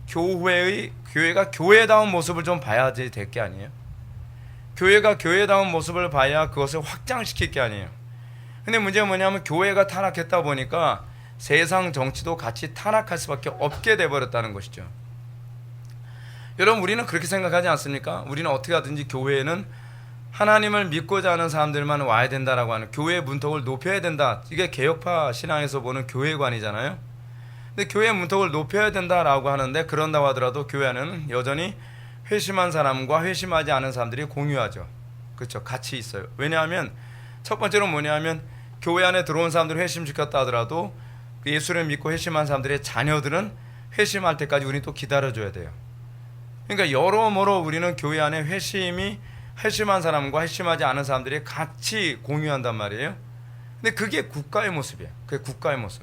교회가 교회다운 모습을 좀 봐야지 될 게 아니에요. 교회가 교회다운 모습을 봐야 그것을 확장시킬 게 아니에요. 근데 문제가 뭐냐면 교회가 타락했다 보니까 세상 정치도 같이 타락할 수밖에 없게 돼버렸다는 것이죠. 여러분, 우리는 그렇게 생각하지 않습니까? 우리는 어떻게 하든지 교회에는 하나님을 믿고자 하는 사람들만 와야 된다라고 하는, 교회의 문턱을 높여야 된다. 이게 개혁파 신앙에서 보는 교회관이잖아요. 근데 교회의 문턱을 높여야 된다라고 하는데, 그런다고 하더라도 교회 안에는 여전히 회심한 사람과 회심하지 않은 사람들이 공유하죠. 그렇죠? 같이 있어요. 왜냐하면 첫 번째로 뭐냐면 교회 안에 들어온 사람들 회심시켰다 하더라도 예수를 믿고 회심한 사람들의 자녀들은 회심할 때까지 우리는 또 기다려줘야 돼요. 그러니까 여러모로 우리는 교회 안에 회심한 사람과 회심하지 않은 사람들이 같이 공유한단 말이에요. 근데 그게 국가의 모습이에요. 그게 국가의 모습.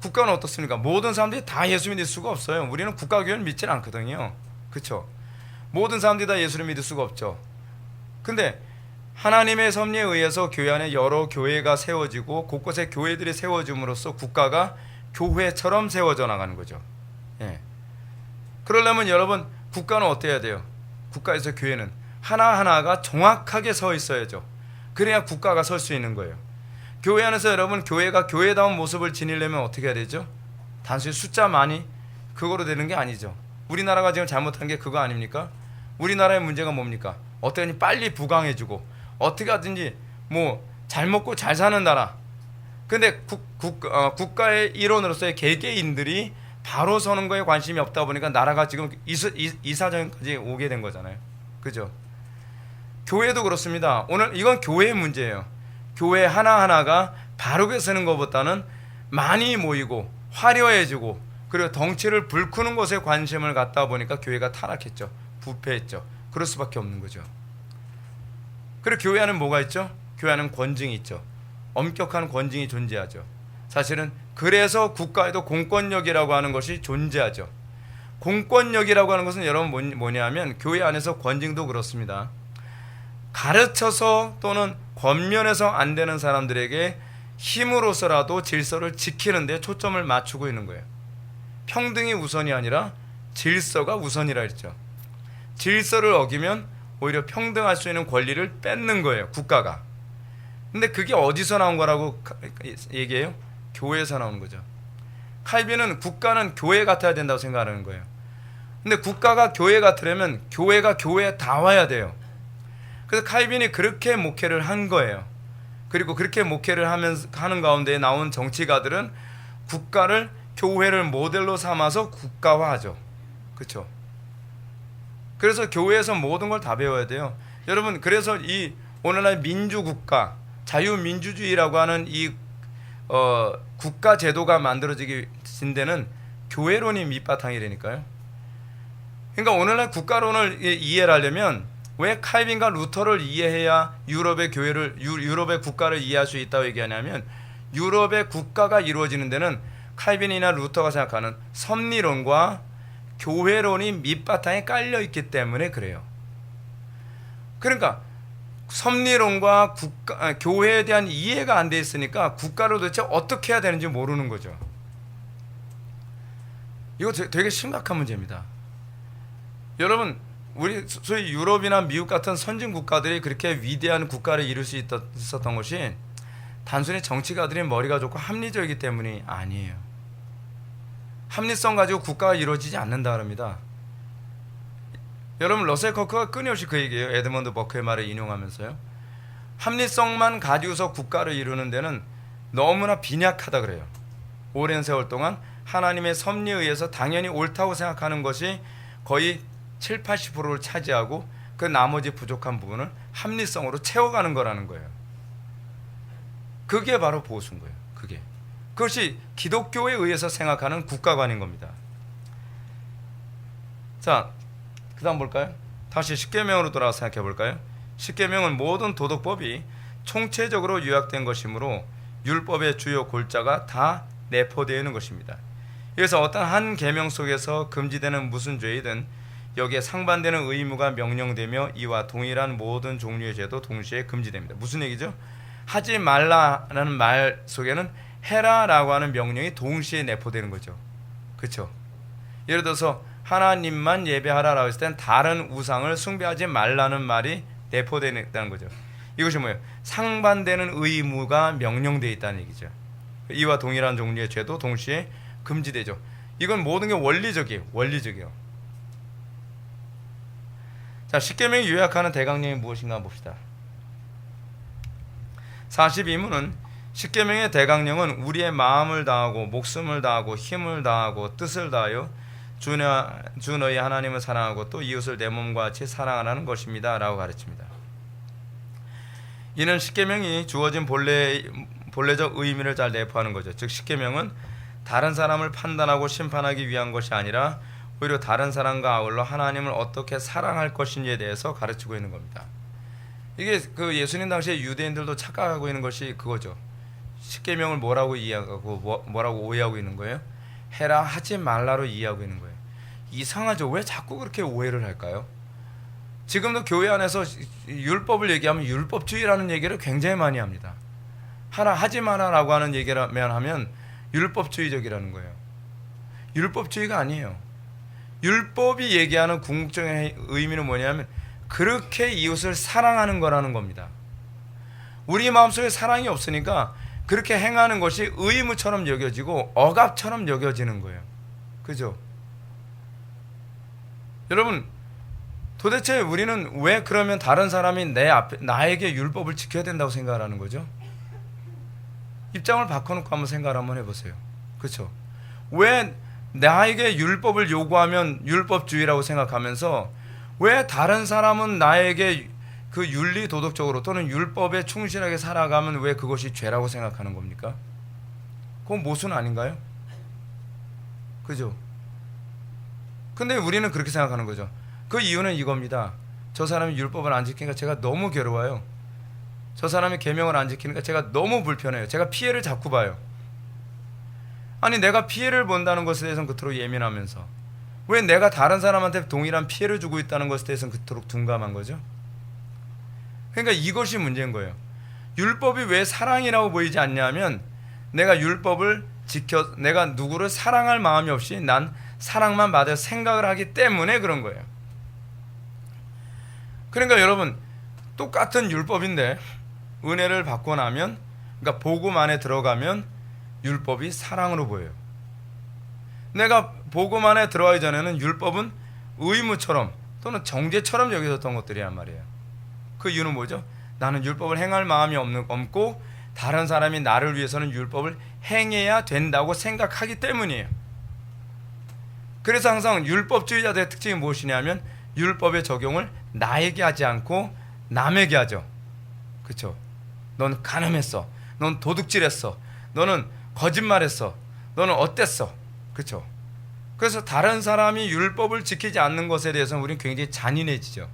국가는 어떻습니까? 모든 사람들이 다 예수 믿을 수가 없어요. 우리는 국가교회를 믿질 않거든요. 그렇죠? 모든 사람들이 다 예수를 믿을 수가 없죠. 근데 하나님의 섭리에 의해서 교회 안에 여러 교회가 세워지고 곳곳에 교회들이 세워짐으로써 국가가 교회처럼 세워져 나가는 거죠. 예. 그러려면 여러분 국가는 어때야 돼요? 국가에서 교회는 하나하나가 정확하게 서 있어야죠. 그래야 국가가 설 수 있는 거예요. 교회 안에서 여러분 교회가 교회다운 모습을 지니려면 어떻게 해야 되죠? 단순히 숫자 많이 그거로 되는 게 아니죠. 우리나라가 지금 잘못한 게 그거 아닙니까? 우리나라의 문제가 뭡니까? 어떻게 하니 빨리 부강해지고 어떻게 하든지 뭐 잘 먹고 잘 사는 나라. 근데 국가의 일원으로서의 개개인들이 바로 서는 거에 관심이 없다 보니까 나라가 지금 이사정까지 오게 된 거잖아요. 그죠? 교회도 그렇습니다. 오늘 이건 교회의 문제예요. 교회 하나하나가 바르게 서는 것보다는 많이 모이고 화려해지고 그리고 덩치를 불크는 것에 관심을 갖다 보니까 교회가 타락했죠. 부패했죠. 그럴 수밖에 없는 거죠. 그리고 교회 안은 뭐가 있죠? 교회 안은 권징이 있죠. 엄격한 권징이 존재하죠. 사실은 그래서 국가에도 공권력이라고 하는 것이 존재하죠. 공권력이라고 하는 것은 여러분 뭐냐면 교회 안에서 권징도 그렇습니다. 가르쳐서 또는 권면해서 안 되는 사람들에게 힘으로서라도 질서를 지키는 데 초점을 맞추고 있는 거예요. 평등이 우선이 아니라 질서가 우선이라 했죠. 질서를 어기면 오히려 평등할 수 있는 권리를 뺏는 거예요, 국가가. 근데 그게 어디서 나온 거라고 얘기해요? 교회에서 나오는 거죠. 칼빈은 국가는 교회 같아야 된다고 생각하는 거예요. 근데 국가가 교회 같으려면 교회가 교회에 다 와야 돼요. 그래서 칼빈이 그렇게 목회를 한 거예요. 그리고 그렇게 목회를 하는 가운데 나온 정치가들은 국가를 교회를 모델로 삼아서 국가화하죠. 그렇죠? 그래서 교회에서 모든 걸 다 배워야 돼요. 여러분, 그래서 이 오늘날 민주국가, 자유민주주의라고 하는 이 국가 제도가 만들어진 데는 교회론이 밑바탕이라니까요. 그러니까 오늘날 국가론을 이해를 하려면 왜 칼빈과 루터를 이해해야 유럽의 국가를 이해할 수 있다고 얘기하냐면 유럽의 국가가 이루어지는 데는 칼빈이나 루터가 생각하는 섭리론과 교회론이 밑바탕에 깔려 있기 때문에 그래요. 그러니까 섭리론과 교회에 대한 이해가 안 돼 있으니까 국가를 도대체 어떻게 해야 되는지 모르는 거죠. 이거 되게 심각한 문제입니다. 여러분, 우리 소위 유럽이나 미국 같은 선진 국가들이 그렇게 위대한 국가를 이룰 수 있었던 것이 단순히 정치가들이 머리가 좋고 합리적이기 때문이 아니에요. 합리성 가지고 국가가 이루어지지 않는다 그럽니다. 여러분, 러셀 커크가 끊임없이 그 얘기예요. 에드먼드 버크의 말을 인용하면서요. 합리성만 가지고서 국가를 이루는 데는 너무나 빈약하다 그래요. 오랜 세월 동안 하나님의 섭리에 의해서 당연히 옳다고 생각하는 것이 거의 7, 80%를 차지하고 그 나머지 부족한 부분을 합리성으로 채워가는 거라는 거예요. 그게 바로 보수인 거예요. 그것이 기독교에 의해서 생각하는 국가관인 겁니다. 자, 그 다음 볼까요? 다시 십계명으로 돌아와 생각해 볼까요? 십계명은 모든 도덕법이 총체적으로 요약된 것이므로 율법의 주요 골자가 다 내포되어 있는 것입니다. 그래서 어떤 한 계명 속에서 금지되는 무슨 죄이든 여기에 상반되는 의무가 명령되며 이와 동일한 모든 종류의 죄도 동시에 금지됩니다. 무슨 얘기죠? 하지 말라라는 말 속에는 해라라고 하는 명령이 동시에 내포되는 거죠. 그렇죠? 예를 들어서 하나님만 예배하라라고 했을 땐 다른 우상을 숭배하지 말라는 말이 내포되어 있다는 거죠. 이것이 뭐예요? 상반되는 의무가 명령되어 있다는 얘기죠. 이와 동일한 종류의 죄도 동시에 금지되죠. 이건 모든 게 원리적이에요. 자, 십계명이 요약하는 대강령이 무엇인가 한번 봅시다. 42문은 십계명의 대강령은 우리의 마음을 다하고 목숨을 다하고 힘을 다하고 뜻을 다하여 주 너희 하나님을 사랑하고 또 이웃을 내 몸과 같이 사랑하라는 것입니다 라고 가르칩니다. 이는 십계명이 주어진 본래적 의미를 잘 내포하는 거죠. 즉 십계명은 다른 사람을 판단하고 심판하기 위한 것이 아니라 오히려 다른 사람과 아울러 하나님을 어떻게 사랑할 것인지에 대해서 가르치고 있는 겁니다. 이게 그 예수님 당시에 유대인들도 착각하고 있는 것이 그거죠. 십계명을 뭐라고 이해하고 뭐라고 오해하고 있는 거예요? 해라 하지 말라로 이해하고 있는 거예요. 이상하죠. 왜 자꾸 그렇게 오해를 할까요? 지금도 교회 안에서 율법을 얘기하면 율법주의라는 얘기를 굉장히 많이 합니다. 하라 하지 마라라고 하는 얘기라면 하면 율법주의적이라는 거예요. 율법주의가 아니에요. 율법이 얘기하는 궁극적인 의미는 뭐냐면 그렇게 이웃을 사랑하는 거라는 겁니다. 우리 마음속에 사랑이 없으니까 그렇게 행하는 것이 의무처럼 여겨지고 억압처럼 여겨지는 거예요. 그죠? 여러분, 도대체 우리는 왜 그러면 다른 사람이 나에게 율법을 지켜야 된다고 생각하는 거죠? 입장을 바꿔놓고 한번 생각을 한번 해보세요. 그렇죠? 왜 나에게 율법을 요구하면 율법주의라고 생각하면서 왜 다른 사람은 나에게 그 윤리 도덕적으로 또는 율법에 충실하게 살아가면 왜 그것이 죄라고 생각하는 겁니까? 그건 모순 아닌가요? 그죠? 근데 우리는 그렇게 생각하는 거죠. 그 이유는 이겁니다. 저 사람이 율법을 안 지키니까 제가 너무 괴로워요. 저 사람이 계명을 안 지키니까 제가 너무 불편해요. 제가 피해를 자꾸 봐요. 아니 내가 피해를 본다는 것에 대해서는 그토록 예민하면서 왜 내가 다른 사람한테 동일한 피해를 주고 있다는 것에 대해서는 그토록 둔감한 거죠? 그러니까 이것이 문제인 거예요. 율법이 왜 사랑이라고 보이지 않냐면 내가 율법을 지켜 내가 누구를 사랑할 마음이 없이 난 사랑만 받을 생각을 하기 때문에 그런 거예요. 그러니까 여러분 똑같은 율법인데 은혜를 받고 나면 그러니까 복음 안에 들어가면 율법이 사랑으로 보여요. 내가 복음 안에 들어가기 전에는 율법은 의무처럼 또는 정죄처럼 여겨졌던 것들이란 말이에요. 그 이유는 뭐죠? 나는 율법을 행할 마음이 없고 다른 사람이 나를 위해서는 율법을 행해야 된다고 생각하기 때문이에요. 그래서 항상 율법주의자들의 특징이 무엇이냐면 율법의 적용을 나에게 하지 않고 남에게 하죠. 그렇죠? 넌 간음했어. 넌 도둑질했어. 너는 거짓말했어. 너는 어땠어? 그렇죠? 그래서 다른 사람이 율법을 지키지 않는 것에 대해서는 우리는 굉장히 잔인해지죠.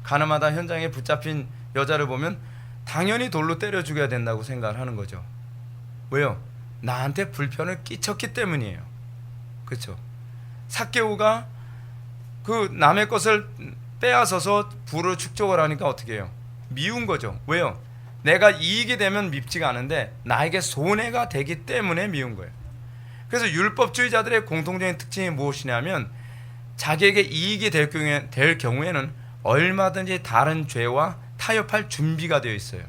가늠하다 현장에 붙잡힌 여자를 보면 당연히 돌로 때려 죽여야 된다고 생각을 하는 거죠. 왜요? 나한테 불편을 끼쳤기 때문이에요. 그렇죠? 삭개오가 그 남의 것을 빼앗아서 부를 축적을 하니까 어떻게 해요? 미운 거죠. 왜요? 내가 이익이 되면 밉지가 않은데 나에게 손해가 되기 때문에 미운 거예요. 그래서 율법주의자들의 공통적인 특징이 무엇이냐면 자기에게 이익이 될 경우에는 얼마든지 다른 죄와 타협할 준비가 되어 있어요.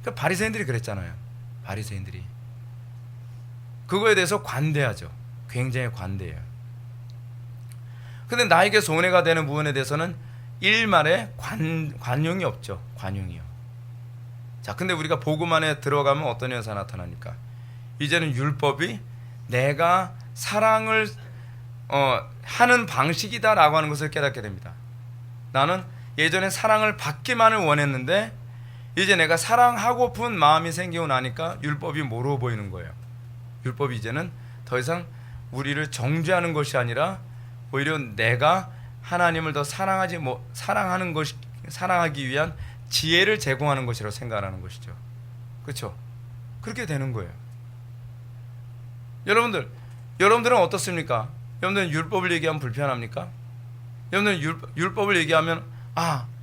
그러니까 바리새인들이 그랬잖아요. 바리새인들이 그거에 대해서 관대하죠. 굉장히 관대해요. 근데 나에게 손해가 되는 부분에 대해서는 일말에 관용이 없죠. 관용이요. 자, 근데 우리가 복음 안에 들어가면 어떤 현상이 나타나니까 이제는 율법이 내가 사랑을 하는 방식이다라고 하는 것을 깨닫게 됩니다. 나는 예전에 사랑을 받기만을 원했는데 이제 내가 사랑하고픈 마음이 생기고 나니까 율법이 모르고 보이는 거예요. 율법이 이제는 더 이상 우리를 정죄하는 것이 아니라 오히려 내가 하나님을 더 사랑하기 위한 지혜를 제공하는 것이라고 생각하는 것이죠. 그렇죠? 그렇게 되는 거예요. 여러분들은 어떻습니까? 여러분들은 율법을 얘기하면 불편합니까? 여러분들은 율법을 얘기하면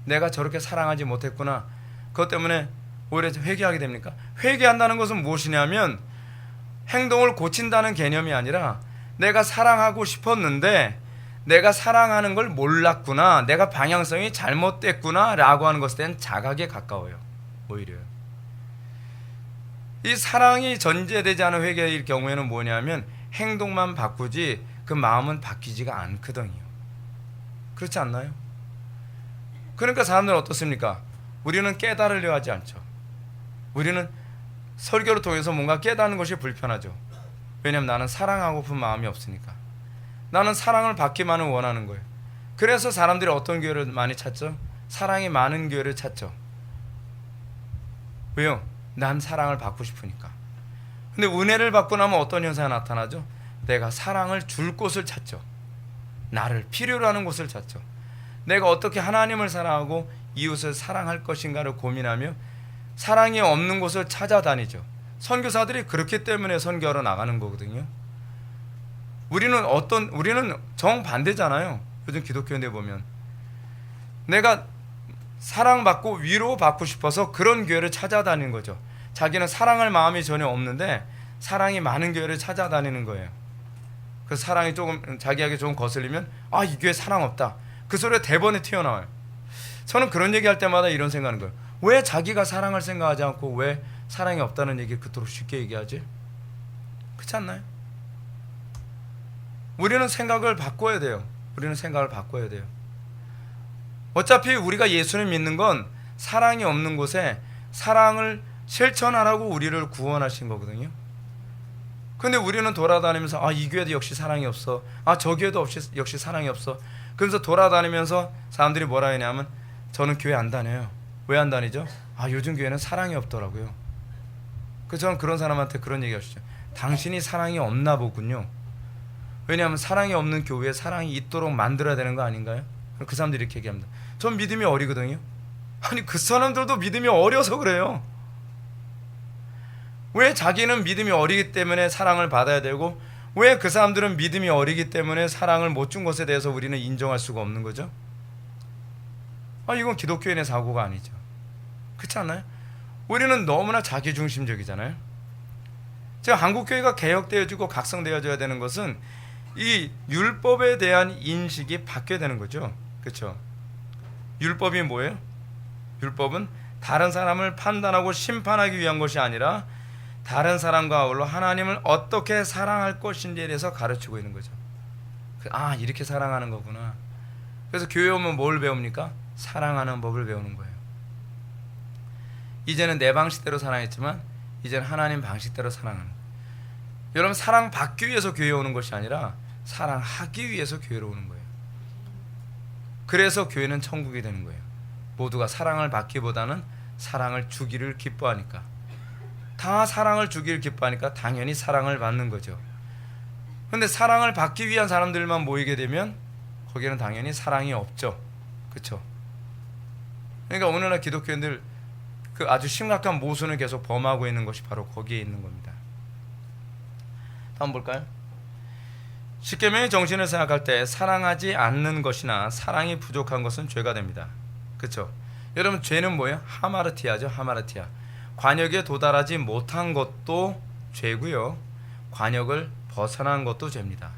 내가 저렇게 사랑하지 못했구나. 그것 때문에 오히려 회개하게 됩니까? 회개한다는 것은 무엇이냐면 행동을 고친다는 개념이 아니라 내가 사랑하고 싶었는데 내가 사랑하는 걸 몰랐구나, 내가 방향성이 잘못됐구나 라고 하는 것에 대한 자각에 가까워요. 오히려 이 사랑이 전제되지 않은 회개일 경우에는 뭐냐면 행동만 바꾸지 그 마음은 바뀌지가 않거든요. 그렇지 않나요? 그러니까 사람들은 어떻습니까? 우리는 깨달으려 하지 않죠. 우리는 설교를 통해서 뭔가 깨닫는 것이 불편하죠. 왜냐하면 나는 사랑하고픈 마음이 없으니까. 나는 사랑을 받기만을 원하는 거예요. 그래서 사람들이 어떤 교회를 많이 찾죠? 사랑이 많은 교회를 찾죠. 왜요? 난 사랑을 받고 싶으니까. 근데 은혜를 받고 나면 어떤 현상이 나타나죠? 내가 사랑을 줄 곳을 찾죠. 나를 필요로 하는 곳을 찾죠. 내가 어떻게 하나님을 사랑하고 이웃을 사랑할 것인가를 고민하며 사랑이 없는 곳을 찾아다니죠. 선교사들이 그렇기 때문에 선교하러 나가는 거거든요. 우리는 정반대잖아요. 요즘 기독교인들 보면 내가 사랑받고 위로받고 싶어서 그런 교회를 찾아다니는 거죠. 자기는 사랑할 마음이 전혀 없는데 사랑이 많은 교회를 찾아다니는 거예요. 그 사랑이 조금 자기에게 좀 거슬리면 이 교회 사랑 없다. 그 소리가 대번에 튀어나와요. 저는 그런 얘기할 때마다 이런 생각하는 거예요. 왜 자기가 사랑을 생각하지 않고 왜 사랑이 없다는 얘기를 그토록 쉽게 얘기하지? 그렇지 않나요? 우리는 생각을 바꿔야 돼요. 어차피 우리가 예수를 믿는 건 사랑이 없는 곳에 사랑을 실천하라고 우리를 구원하신 거거든요. 근데 우리는 돌아다니면서 이 교회도 역시 사랑이 없어. 저 교회도 역시 사랑이 없어. 그래서 돌아다니면서 사람들이 뭐라 하냐면 저는 교회 안 다녀요. 왜 안 다니죠? 요즘 교회는 사랑이 없더라고요. 그래서 저는 그런 사람한테 그런 얘기 하시죠. 당신이 사랑이 없나 보군요. 왜냐하면 사랑이 없는 교회에 사랑이 있도록 만들어야 되는 거 아닌가요? 그 사람들이 이렇게 얘기합니다. 전 믿음이 어리거든요. 아니 그 사람들도 믿음이 어려서 그래요. 왜 자기는 믿음이 어리기 때문에 사랑을 받아야 되고 왜 그 사람들은 믿음이 어리기 때문에 사랑을 못 준 것에 대해서 우리는 인정할 수가 없는 거죠? 이건 기독교인의 사고가 아니죠. 그렇지 않나요? 우리는 너무나 자기중심적이잖아요. 제가 한국교회가 개혁되어지고 각성되어져야 되는 것은 이 율법에 대한 인식이 바뀌어야 되는 거죠. 그렇죠? 율법이 뭐예요? 율법은 다른 사람을 판단하고 심판하기 위한 것이 아니라 다른 사람과 아울러 하나님을 어떻게 사랑할 것인지에 대해서 가르치고 있는 거죠. 이렇게 사랑하는 거구나. 그래서 교회 오면 뭘 배웁니까? 사랑하는 법을 배우는 거예요. 이제는 내 방식대로 사랑했지만 이제는 하나님 방식대로 사랑하는 거예요. 여러분 사랑받기 위해서 교회에 오는 것이 아니라 사랑하기 위해서 교회로 오는 거예요. 그래서 교회는 천국이 되는 거예요. 모두가 사랑을 받기보다는 사랑을 주기를 기뻐하니까. 다 사랑을 주기를 기뻐하니까 당연히 사랑을 받는 거죠. 그런데 사랑을 받기 위한 사람들만 모이게 되면 거기는 당연히 사랑이 없죠. 그렇죠? 그러니까 오늘날 기독교인들 그 아주 심각한 모순을 계속 범하고 있는 것이 바로 거기에 있는 겁니다. 다음 볼까요? 십계명의 정신을 생각할 때 사랑하지 않는 것이나 사랑이 부족한 것은 죄가 됩니다. 그렇죠? 여러분 죄는 뭐예요? 하마르티아죠. 하마르티아. 관역에 도달하지 못한 것도 죄고요. 관역을 벗어난 것도 죄입니다.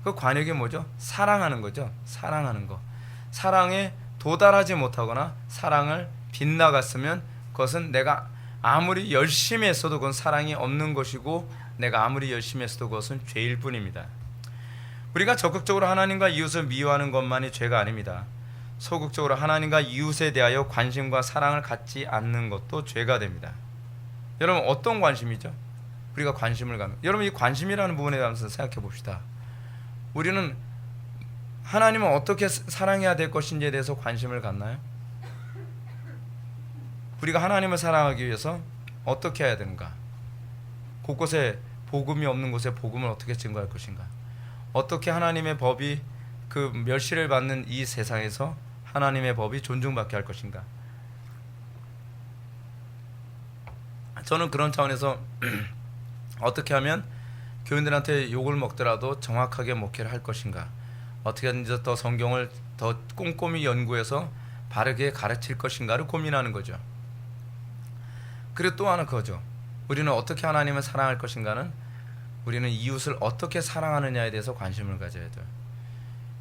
그 관역이 뭐죠? 사랑하는 거죠. 사랑하는 거. 사랑에 도달하지 못하거나 사랑을 빗나갔으면 그것은 내가 아무리 열심히 했어도 그건 사랑이 없는 것이고 내가 아무리 열심히 했어도 그것은 죄일 뿐입니다. 우리가 적극적으로 하나님과 이웃을 미워하는 것만이 죄가 아닙니다. 소극적으로 하나님과 이웃에 대하여 관심과 사랑을 갖지 않는 것도 죄가 됩니다. 여러분 어떤 관심이죠? 우리가 관심을 갖는 여러분 이 관심이라는 부분에 대해서 생각해 봅시다. 우리는 하나님은 어떻게 사랑해야 될 것인지에 대해서 관심을 갖나요? 우리가 하나님을 사랑하기 위해서 어떻게 해야 되는가? 곳곳에 복음이 없는 곳에 복음을 어떻게 증거할 것인가? 어떻게 하나님의 법이 그 멸시를 받는 이 세상에서 하나님의 법이 존중받게 할 것인가? 저는 그런 차원에서 어떻게 하면 교인들한테 욕을 먹더라도 정확하게 목회를 할 것인가? 어떻게 하든지 더 성경을 더 꼼꼼히 연구해서 바르게 가르칠 것인가를 고민하는 거죠. 그리고 또 하나 그거죠. 우리는 어떻게 하나님을 사랑할 것인가는 우리는 이웃을 어떻게 사랑하느냐에 대해서 관심을 가져야 돼요.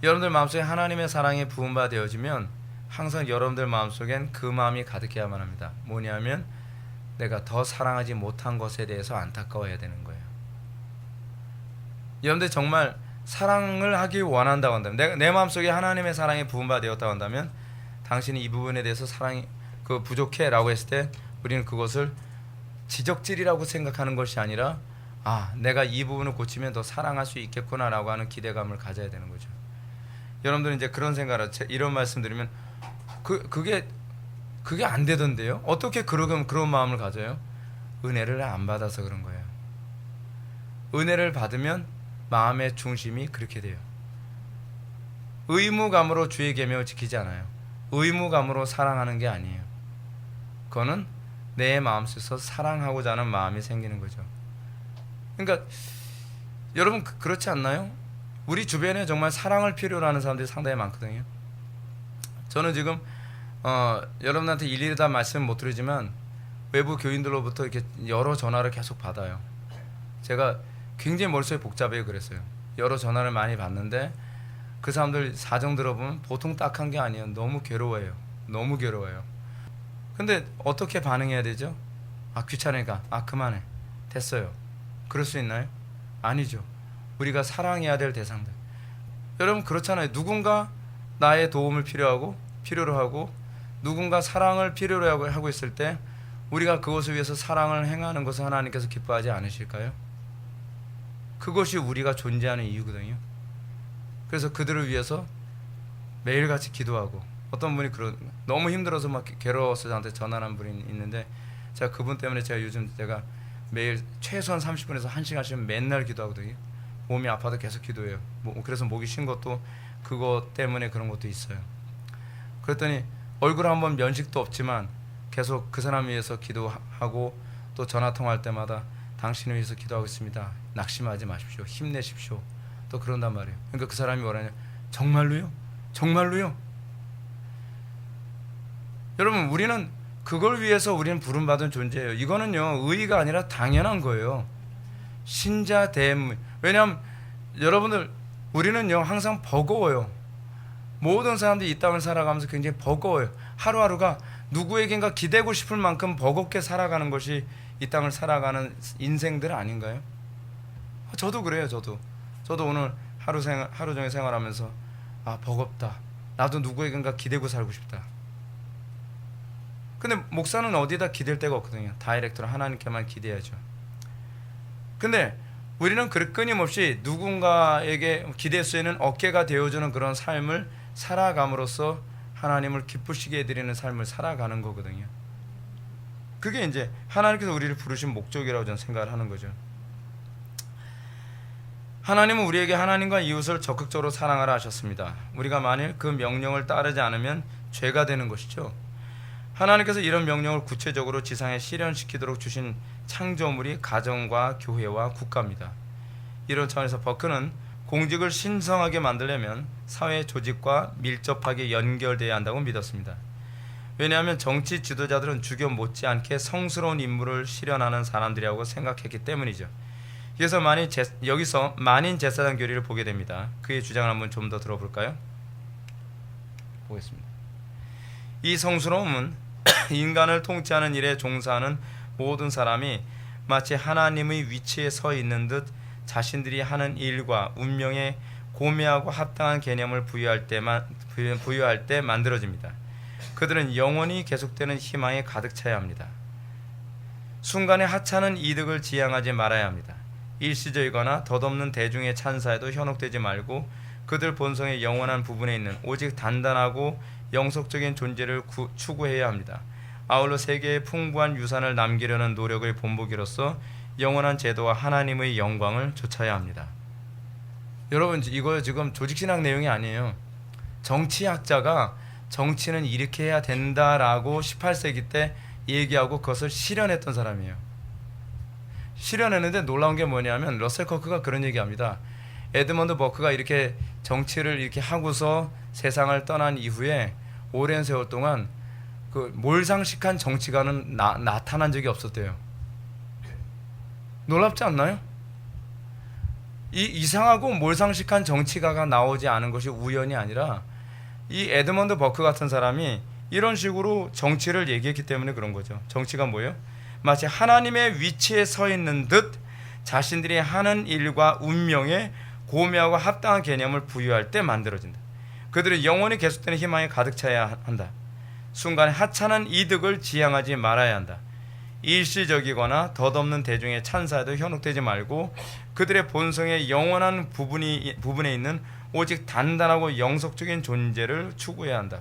여러분들 마음속에 하나님의 사랑이 부음받아지면 항상 여러분들 마음속엔 그 마음이 가득해야만 합니다. 뭐냐면 내가 더 사랑하지 못한 것에 대해서 안타까워해야 되는 거예요. 여러분들 정말 사랑을 하기 원한다고 한다면 내 마음속에 하나님의 사랑이 부음받았다고 한다면 당신이 이 부분에 대해서 사랑이 부족해 라고 했을 때 우리는 그것을 지적질이라고 생각하는 것이 아니라 내가 이 부분을 고치면 더 사랑할 수 있겠구나 라고 하는 기대감을 가져야 되는 거죠. 여러분들은 이제 그런 생각을 이런 말씀 드리면 그게 그게 안 되던데요. 어떻게 그런 마음을 가져요? 은혜를 안 받아서 그런 거예요. 은혜를 받으면 마음의 중심이 그렇게 돼요. 의무감으로 주의 계명을 지키지 않아요. 의무감으로 사랑하는 게 아니에요. 그거는 내 마음속에서 사랑하고자 하는 마음이 생기는 거죠. 그러니까 여러분 그렇지 않나요? 우리 주변에 정말 사랑을 필요로 하는 사람들이 상당히 많거든요. 저는 지금 여러분한테 일일이 다 말씀 못 드리지만 외부 교인들로부터 이렇게 여러 전화를 계속 받아요. 제가 굉장히 머릿속이 복잡해요. 그랬어요. 여러 전화를 많이 받는데 그 사람들 사정 들어보면 보통 딱한 게 아니에요. 너무 괴로워요. 너무 괴로워요. 근데 어떻게 반응해야 되죠? 귀찮으니까 그만해. 됐어요. 그럴 수 있나요? 아니죠. 우리가 사랑해야 될 대상들. 여러분 그렇잖아요. 누군가 나의 도움을 필요로 하고 누군가 사랑을 필요로 하고 있을 때 우리가 그것을 위해서 사랑을 행하는 것을 하나님께서 기뻐하지 않으실까요? 그것이 우리가 존재하는 이유거든요. 그래서 그들을 위해서 매일같이 기도하고, 어떤 분이 너무 힘들어서 막 괴로워서 저한테 전화한 분이 있는데, 제가 그분 때문에 제가 매일 최소한 30분에서 1시간씩 맨날 기도하거든요. 몸이 아파도 계속 기도해요. 그래서 목이 쉰 것도 그것 때문에 그런 것도 있어요. 그랬더니 얼굴 한번 면식도 없지만 계속 그 사람 위해서 기도하고, 또 전화 통화할 때마다 당신을 위해서 기도하고 있습니다. 낙심하지 마십시오. 힘내십시오. 또 그런단 말이에요. 그러니까 그 사람이 뭐라냐? 정말로요? 정말로요? 여러분, 우리는 그걸 위해서 우리는 부름받은 존재예요. 이거는요, 의의가 아니라 당연한 거예요. 신자 대물. 왜냐하면 여러분들, 우리는요 항상 버거워요. 모든 사람들이 이 땅을 살아가면서 굉장히 버거워요. 하루하루가 누구에겐가 기대고 싶을 만큼 버겁게 살아가는 것이 이 땅을 살아가는 인생들 아닌가요? 저도 그래요. 저도 오늘 하루 종일 생활하면서 버겁다. 나도 누구에겐가 기대고 살고 싶다. 근데 목사는 어디다 기댈 데가 없거든요. 다이렉트로 하나님께만 기대야죠. 근데 우리는 끊임없이 누군가에게 기댈 수 있는 어깨가 되어주는 그런 삶을 살아감으로써 하나님을 기쁘시게 해드리는 삶을 살아가는 거거든요. 그게 이제 하나님께서 우리를 부르신 목적이라고 저는 생각을 하는 거죠. 하나님은 우리에게 하나님과 이웃을 적극적으로 사랑하라 하셨습니다. 우리가 만일 그 명령을 따르지 않으면 죄가 되는 것이죠. 하나님께서 이런 명령을 구체적으로 지상에 실현시키도록 주신 창조물이 가정과 교회와 국가입니다. 이런 차원에서 버크는 공직을 신성하게 만들려면 사회 조직과 밀접하게 연결되어야 한다고 믿었습니다. 왜냐하면 정치 지도자들은 주교 못지않게 성스러운 임무를 실현하는 사람들이라고 생각했기 때문이죠. 그래서 여기서 만인 제사장 교리를 보게 됩니다. 그의 주장을 한번 좀 더 들어볼까요? 보겠습니다. 이 성스러움은 인간을 통치하는 일에 종사하는 모든 사람이 마치 하나님의 위치에 서 있는 듯 자신들이 하는 일과 운명에 고매하고 합당한 개념을 부여할 때 만들어집니다. 그들은 영원히 계속되는 희망에 가득 차야 합니다. 순간의 하찮은 이득을 지향하지 말아야 합니다. 일시적이거나 덧없는 대중의 찬사에도 현혹되지 말고 그들 본성의 영원한 부분에 있는 오직 단단하고 영속적인 존재를 추구해야 합니다. 아울러 세계에 풍부한 유산을 남기려는 노력의 본보기로서 영원한 제도와 하나님의 영광을 좇아야 합니다. 여러분, 이거 지금 조직신학 내용이 아니에요. 정치학자가 정치는 이렇게 해야 된다라고 18세기 때 얘기하고 그것을 실현했던 사람이에요. 실현했는데 놀라운 게 뭐냐면 러셀 커크가 그런 얘기합니다. 에드먼드 버크가 이렇게 정치를 이렇게 하고서 세상을 떠난 이후에 오랜 세월 동안 그 몰상식한 정치가는 나타난 적이 없었대요. 놀랍지 않나요? 이 이상하고 몰상식한 정치가가 나오지 않은 것이 우연이 아니라 이 에드먼드 버크 같은 사람이 이런 식으로 정치를 얘기했기 때문에 그런 거죠. 정치가 뭐예요? 마치 하나님의 위치에 서 있는 듯 자신들이 하는 일과 운명에 고매하고 합당한 개념을 부여할 때 만들어진다. 그들은 영원히 계속되는 희망에 가득 차야 한다. 순간에 하찮은 이득을 지향하지 말아야 한다. 일시적이거나 덧없는 대중의 찬사에도 현혹되지 말고 그들의 본성의 영원한 부분에 있는 오직 단단하고 영속적인 존재를 추구해야 한다.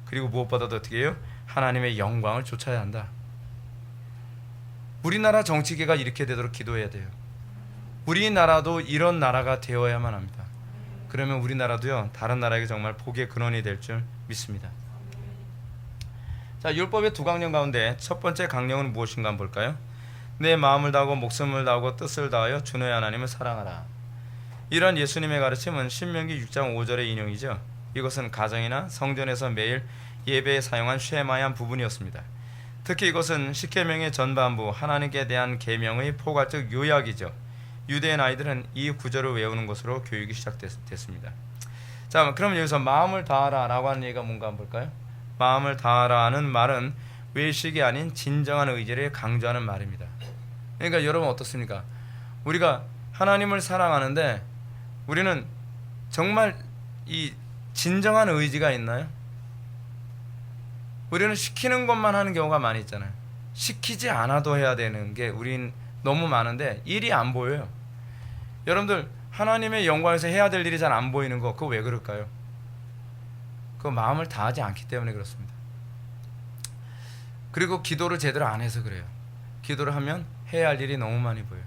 그리고 무엇보다도 어떻게 해요? 하나님의 영광을 쫓아야 한다. 우리나라 정치계가 이렇게 되도록 기도해야 돼요. 우리나라도 이런 나라가 되어야만 합니다. 그러면 우리나라도요, 다른 나라에게 정말 복의 근원이 될 줄 믿습니다. 자, 율법의 두 강령 가운데 첫 번째 강령은 무엇인가 한번 볼까요? 내 마음을 다하고 목숨을 다하고 뜻을 다하여 주 너의 하나님을 사랑하라. 이런 예수님의 가르침은 신명기 6장 5절의 인용이죠. 이것은 가정이나 성전에서 매일 예배에 사용한 쉐마의 부분이었습니다. 특히 이것은 십계명의 전반부, 하나님께 대한 계명의 포괄적 요약이죠. 유대인 아이들은 이 구절을 외우는 것으로 교육이 시작됐습니다. 자, 그럼 여기서 마음을 다하라 라고 하는 얘기가 뭔가 한번 볼까요? 마음을 다하라는 말은 외식이 아닌 진정한 의지를 강조하는 말입니다. 그러니까 여러분 어떻습니까? 우리가 하나님을 사랑하는데 우리는 정말 이 진정한 의지가 있나요? 우리는 시키는 것만 하는 경우가 많이 있잖아요. 시키지 않아도 해야 되는 게 우린 너무 많은데 일이 안 보여요. 여러분들 하나님의 영광에서 해야 될 일이 잘 안 보이는 거, 그거 왜 그럴까요? 그 마음을 다하지 않기 때문에 그렇습니다. 그리고 기도를 제대로 안 해서 그래요. 기도를 하면 해야 할 일이 너무 많이 보여요.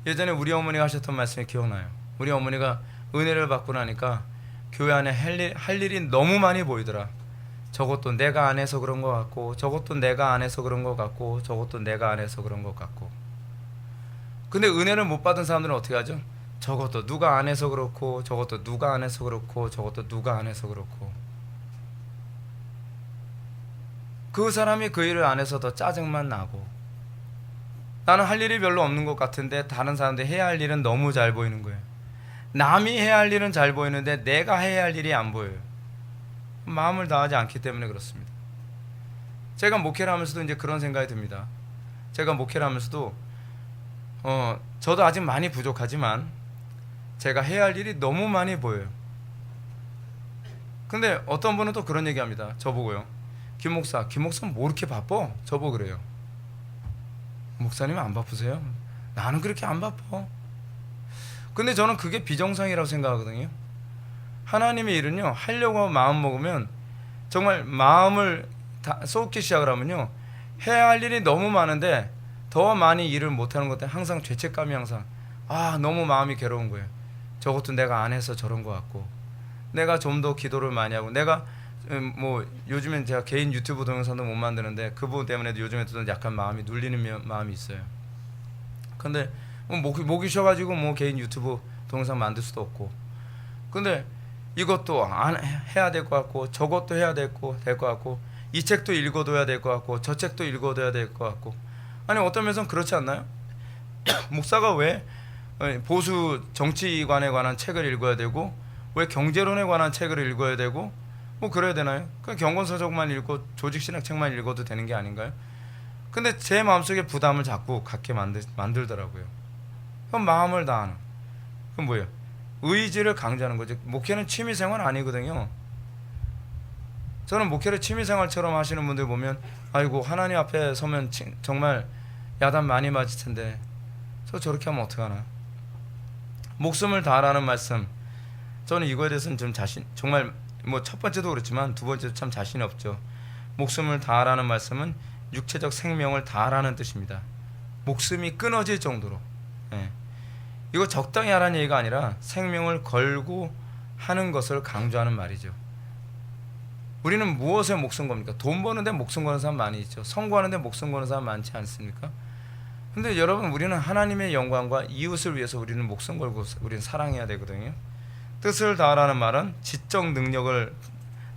예전에 우리 어머니가 하셨던 말씀이 기억나요. 우리 어머니가 은혜를 받고 나니까 교회 안에 할 일이 너무 많이 보이더라. 저것도 내가 안 해서 그런 것 같고, 저것도 내가 안 해서 그런 것 같고, 저것도 내가 안 해서 그런 것 같고. 근데 은혜를 못 받은 사람들은 어떻게 하죠? 저것도 누가 안 해서 그렇고, 저것도 누가 안 해서 그렇고, 저것도 누가 안 해서 그렇고. 그 사람이 그 일을 안 해서 더 짜증만 나고, 나는 할 일이 별로 없는 것 같은데 다른 사람들이 해야 할 일은 너무 잘 보이는 거예요. 남이 해야 할 일은 잘 보이는데 내가 해야 할 일이 안 보여요. 마음을 다하지 않기 때문에 그렇습니다. 제가 목회를 하면서도 이제 그런 생각이 듭니다. 제가 목회를 하면서도 저도 아직 많이 부족하지만 제가 해야 할 일이 너무 많이 보여요. 근데 어떤 분은 또 그런 얘기합니다. 저보고요. 김 목사 뭐 이렇게 바빠? 저보고 그래요. 목사님 안 바쁘세요? 나는 그렇게 안 바빠. 근데 저는 그게 비정상이라고 생각하거든요. 하나님의 일은요, 하려고 마음 먹으면 정말 마음을 다 쏟기 시작을 하면요, 해야 할 일이 너무 많은데 더 많이 일을 못하는 것 때문에 항상 죄책감이 항상 너무 마음이 괴로운 거예요. 저것도 내가 안 해서 저런 것 같고, 내가 좀 더 기도를 많이 하고, 내가 뭐 요즘엔 제가 개인 유튜브 동영상도 못 만드는데 그 부분 때문에도 요즘에도 약간 마음이 눌리는 마음이 있어요. 근데 목이 쉬어가지고 뭐 개인 유튜브 동영상 만들 수도 없고, 근데 이것도 해야 될 것 같고, 저것도 해야 될 것 같고, 이 책도 읽어둬야 될 것 같고, 저 책도 읽어둬야 될 것 같고. 아니 어떤 면에서는 그렇지 않나요? 목사가 왜 보수 정치관에 관한 책을 읽어야 되고, 왜 경제론에 관한 책을 읽어야 되고, 뭐 그래야 되나요? 그냥 경건서적만 읽고 조직신학 책만 읽어도 되는 게 아닌가요? 근데 제 마음속에 부담을 자꾸 갖게 만들더라고요. 그럼 마음을 다하는, 그럼 뭐예요? 의지를 강조하는 거죠. 목회는 취미생활 아니거든요. 저는 목회를 취미생활처럼 하시는 분들 보면, 아이고 하나님 앞에 서면 정말 야단 많이 맞을 텐데 저렇게 하면 어떡하나. 목숨을 다하라는 말씀, 저는 이거에 대해서는 좀 정말 뭐 첫 번째도 그렇지만 두 번째도 참 자신이 없죠. 목숨을 다하라는 말씀은 육체적 생명을 다하라는 뜻입니다. 목숨이 끊어질 정도로. 이거 적당히 하라는 얘기가 아니라 생명을 걸고 하는 것을 강조하는 말이죠. 우리는 무엇에 목숨 겁니까? 돈 버는데 목숨 거는 사람 많이 있죠. 선거하는데 목숨 거는 사람 많지 않습니까? 근데 여러분, 우리는 하나님의 영광과 이웃을 위해서 우리는 목숨 걸고 우리는 사랑해야 되거든요. 뜻을 다하라는 말은 지적 능력을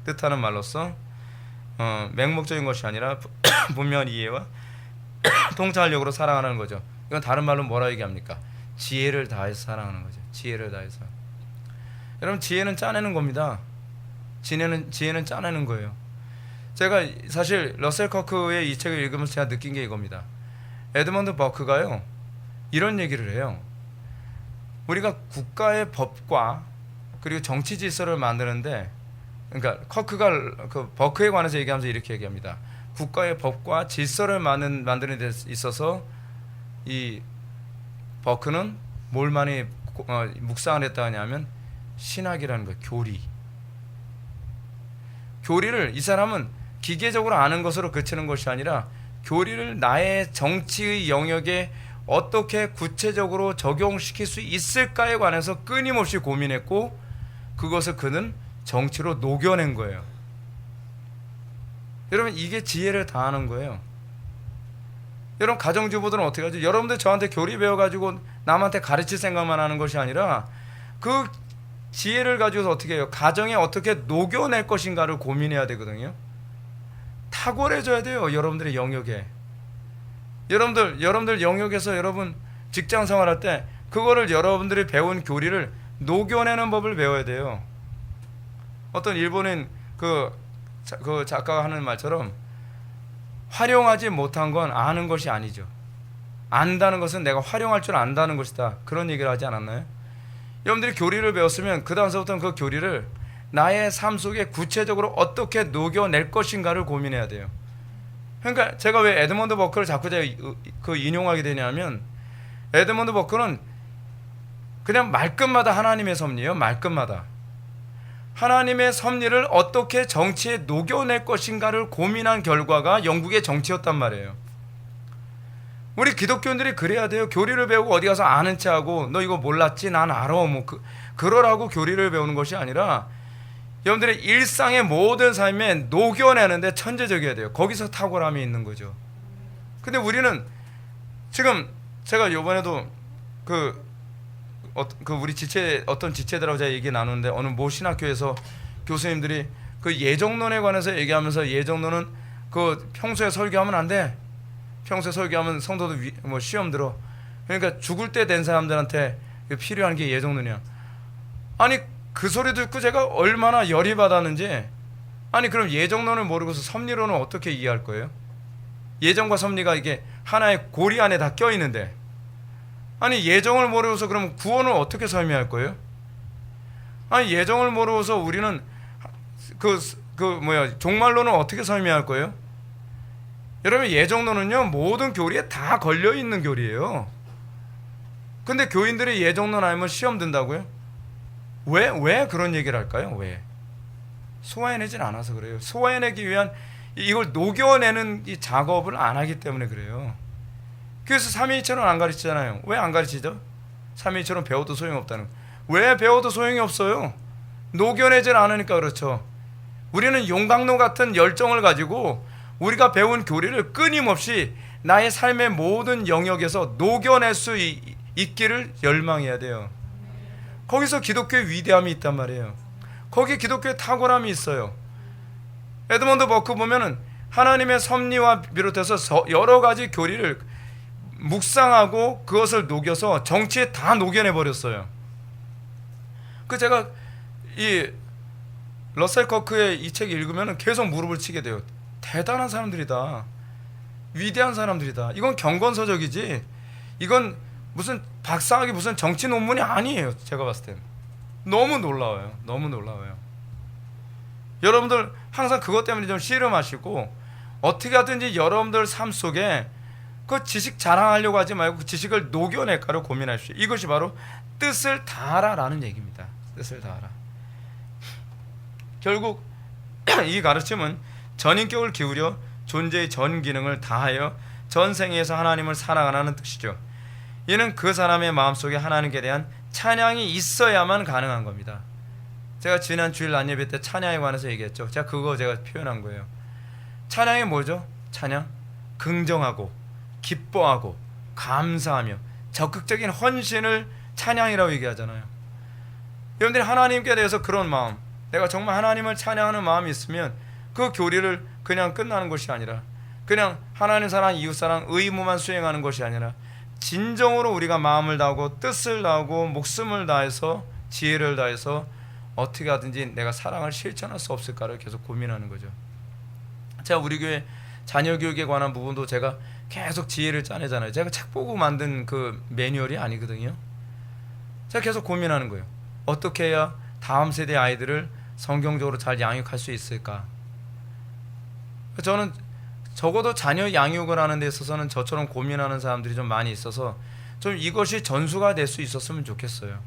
뜻하는 말로서 맹목적인 것이 아니라 분명한 이해와 통찰력으로 사랑하는 거죠. 이건 다른 말로 뭐라 얘기합니까? 지혜를 다해서 사랑하는 거죠. 지혜를 다해서. 여러분, 지혜는 짜내는 겁니다. 지혜는 짜내는 거예요. 제가 사실 러셀 커크의 이 책을 읽으면서 제가 느낀 게 이겁니다. 에드먼드 버크가요, 이런 얘기를 해요. 우리가 국가의 법과 그리고 정치 질서를 만드는데, 그러니까 커크가 그 버크에 관해서 얘기하면서 이렇게 얘기합니다. 국가의 법과 질서를 만드는 데 있어서 이 버크는 뭘 많이 묵상을 했다 하냐면 신학이라는 거예요. 교리를 이 사람은 기계적으로 아는 것으로 그치는 것이 아니라 교리를 나의 정치의 영역에 어떻게 구체적으로 적용시킬 수 있을까에 관해서 끊임없이 고민했고, 그것을 그는 정치로 녹여낸 거예요. 여러분, 이게 지혜를 다하는 거예요. 여러분, 가정주부들은 어떻게 하죠? 여러분들 저한테 교리 배워가지고 남한테 가르칠 생각만 하는 것이 아니라 그 지혜를 가지고서 어떻게 해요? 가정에 어떻게 녹여낼 것인가를 고민해야 되거든요. 탁월해져야 돼요. 여러분들의 영역에. 여러분들 영역에서 여러분 직장 생활할 때 그거를 여러분들이 배운 교리를 녹여내는 법을 배워야 돼요. 어떤 일본인 그 작가가 하는 말처럼 활용하지 못한 건 아는 것이 아니죠. 안다는 것은 내가 활용할 줄 안다는 것이다. 그런 얘기를 하지 않았나요? 여러분들이 교리를 배웠으면 그 다음서부터는 그 교리를 나의 삶 속에 구체적으로 어떻게 녹여낼 것인가를 고민해야 돼요. 그러니까 제가 왜 에드먼드 버클을 자꾸 제가 인용하게 되냐면, 에드먼드 버클은 그냥 말끝마다 하나님의 섭리예요. 말끝마다 하나님의 섭리를 어떻게 정치에 녹여낼 것인가를 고민한 결과가 영국의 정치였단 말이에요. 우리 기독교인들이 그래야 돼요. 교리를 배우고 어디 가서 아는 체하고 너 이거 몰랐지? 난 알아. 뭐 그러라고 교리를 배우는 것이 아니라 여러분들의 일상의 모든 삶에 녹여내는데 천재적이어야 돼요. 거기서 탁월함이 있는 거죠. 근데 우리는 지금 제가 이번에도 우리 어떤 지체들하고 제가 얘기 나누는데, 어느 모 신학교에서 교수님들이 그 예정론에 관해서 얘기하면서, 예정론은 그 평소에 설교하면 안 돼. 평소에 설교하면 성도도 시험 들어. 그러니까 죽을 때 된 사람들한테 필요한 게 예정론이야. 아니, 그 소리 듣고 제가 얼마나 열이 받았는지. 아니, 그럼 예정론을 모르고서 섭리론을 어떻게 이해할 거예요? 예정과 섭리가 이게 하나의 고리 안에 다 껴있는데, 아니 예정을 모르고서 그럼 구원을 어떻게 설명할 거예요? 아니 예정을 모르고서 우리는 종말론을 어떻게 설명할 거예요? 여러분, 예정론은요 모든 교리에 다 걸려있는 교리예요. 근데 교인들이 예정론 알면 시험 든다고요? 왜 그런 얘기를 할까요? 왜? 소화해내진 않아서 그래요. 소화해내기 위한 이걸 녹여내는 이 작업을 안 하기 때문에 그래요. 그래서 삼위일체론 안 가르치잖아요. 왜 안 가르치죠? 삼위일체론 배워도 소용없다는. 왜 배워도 소용이 없어요? 녹여내질 않으니까 그렇죠. 우리는 용광로 같은 열정을 가지고 우리가 배운 교리를 끊임없이 나의 삶의 모든 영역에서 녹여낼 수 있기를 열망해야 돼요. 거기서 기독교의 위대함이 있단 말이에요. 거기 기독교의 탁월함이 있어요. 에드먼드 버크 보면은 하나님의 섭리와 비롯해서 여러 가지 교리를 묵상하고 그것을 녹여서 정치에 다 녹여내 버렸어요. 제가 이 러셀 커크의 이 책 읽으면 계속 무릎을 치게 돼요. 대단한 사람들이다. 위대한 사람들이다. 이건 경건서적이지, 이건 무슨 박사학위 무슨 정치 논문이 아니에요. 제가 봤을 땐 너무 놀라워요. 너무 놀라워요. 여러분들 항상 그것 때문에 좀 씨름하시고, 어떻게 하든지 여러분들 삶 속에 그 지식 자랑하려고 하지 말고 그 지식을 녹여낼까를 고민하십시오. 이것이 바로 뜻을 다하라라는 얘기입니다. 뜻을 다하라. 결국 이 가르침은 전인격을 기울여 존재의 전 기능을 다하여 전생에서 하나님을 사랑하라는 뜻이죠. 이는 그 사람의 마음속에 하나님께 대한 찬양이 있어야만 가능한 겁니다. 제가 지난 주일 낮예배 때 찬양에 관해서 얘기했죠. 제가 표현한 거예요. 찬양이 뭐죠? 찬양, 긍정하고 기뻐하고 감사하며 적극적인 헌신을 찬양이라고 얘기하잖아요. 여러분들이 하나님께 대해서 그런 마음, 내가 정말 하나님을 찬양하는 마음이 있으면 그 교리를 그냥 끝나는 것이 아니라, 그냥 하나님 사랑, 이웃 사랑, 의무만 수행하는 것이 아니라 진정으로 우리가 마음을 다하고 뜻을 다하고 목숨을 다해서 지혜를 다해서 어떻게 하든지 내가 사랑을 실천할 수 없을까를 계속 고민하는 거죠. 제가 우리 교회 자녀 교육에 관한 부분도 제가 계속 지혜를 짜내잖아요. 제가 책 보고 만든 그 매뉴얼이 아니거든요. 제가 계속 고민하는 거예요. 어떻게 해야 다음 세대 아이들을 성경적으로 잘 양육할 수 있을까? 저는 적어도 자녀 양육을 하는 데 있어서는 저처럼 고민하는 사람들이 좀 많이 있어서 좀 이것이 전수가 될 수 있었으면 좋겠어요.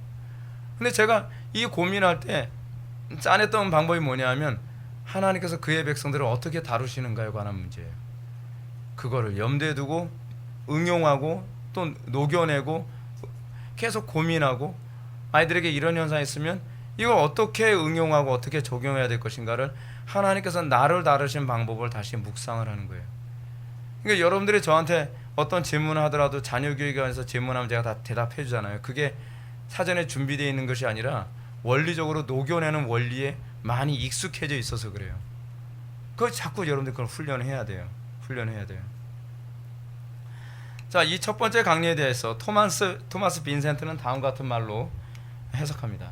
근데 제가 이 고민할 때 짜냈던 방법이 뭐냐면, 하나님께서 그의 백성들을 어떻게 다루시는가에 관한 문제예요. 그거를 염두에 두고 응용하고 또 녹여내고 계속 고민하고, 아이들에게 이런 현상이 있으면 이걸 어떻게 응용하고 어떻게 적용해야 될 것인가를 하나님께서 나를 다루신 방법을 다시 묵상을 하는 거예요. 그러니까 여러분들이 저한테 어떤 질문을 하더라도 자녀 교육에 관해서 질문하면 제가 다 대답해 주잖아요. 그게 사전에 준비되어 있는 것이 아니라 원리적으로 녹여내는 원리에 많이 익숙해져 있어서 그래요. 그걸 자꾸 여러분들 그걸 훈련해야 돼요. 훈련해야 돼요. 자, 이 첫 번째 강리에 대해서 토마스 빈센트는 다음과 같은 말로 해석합니다.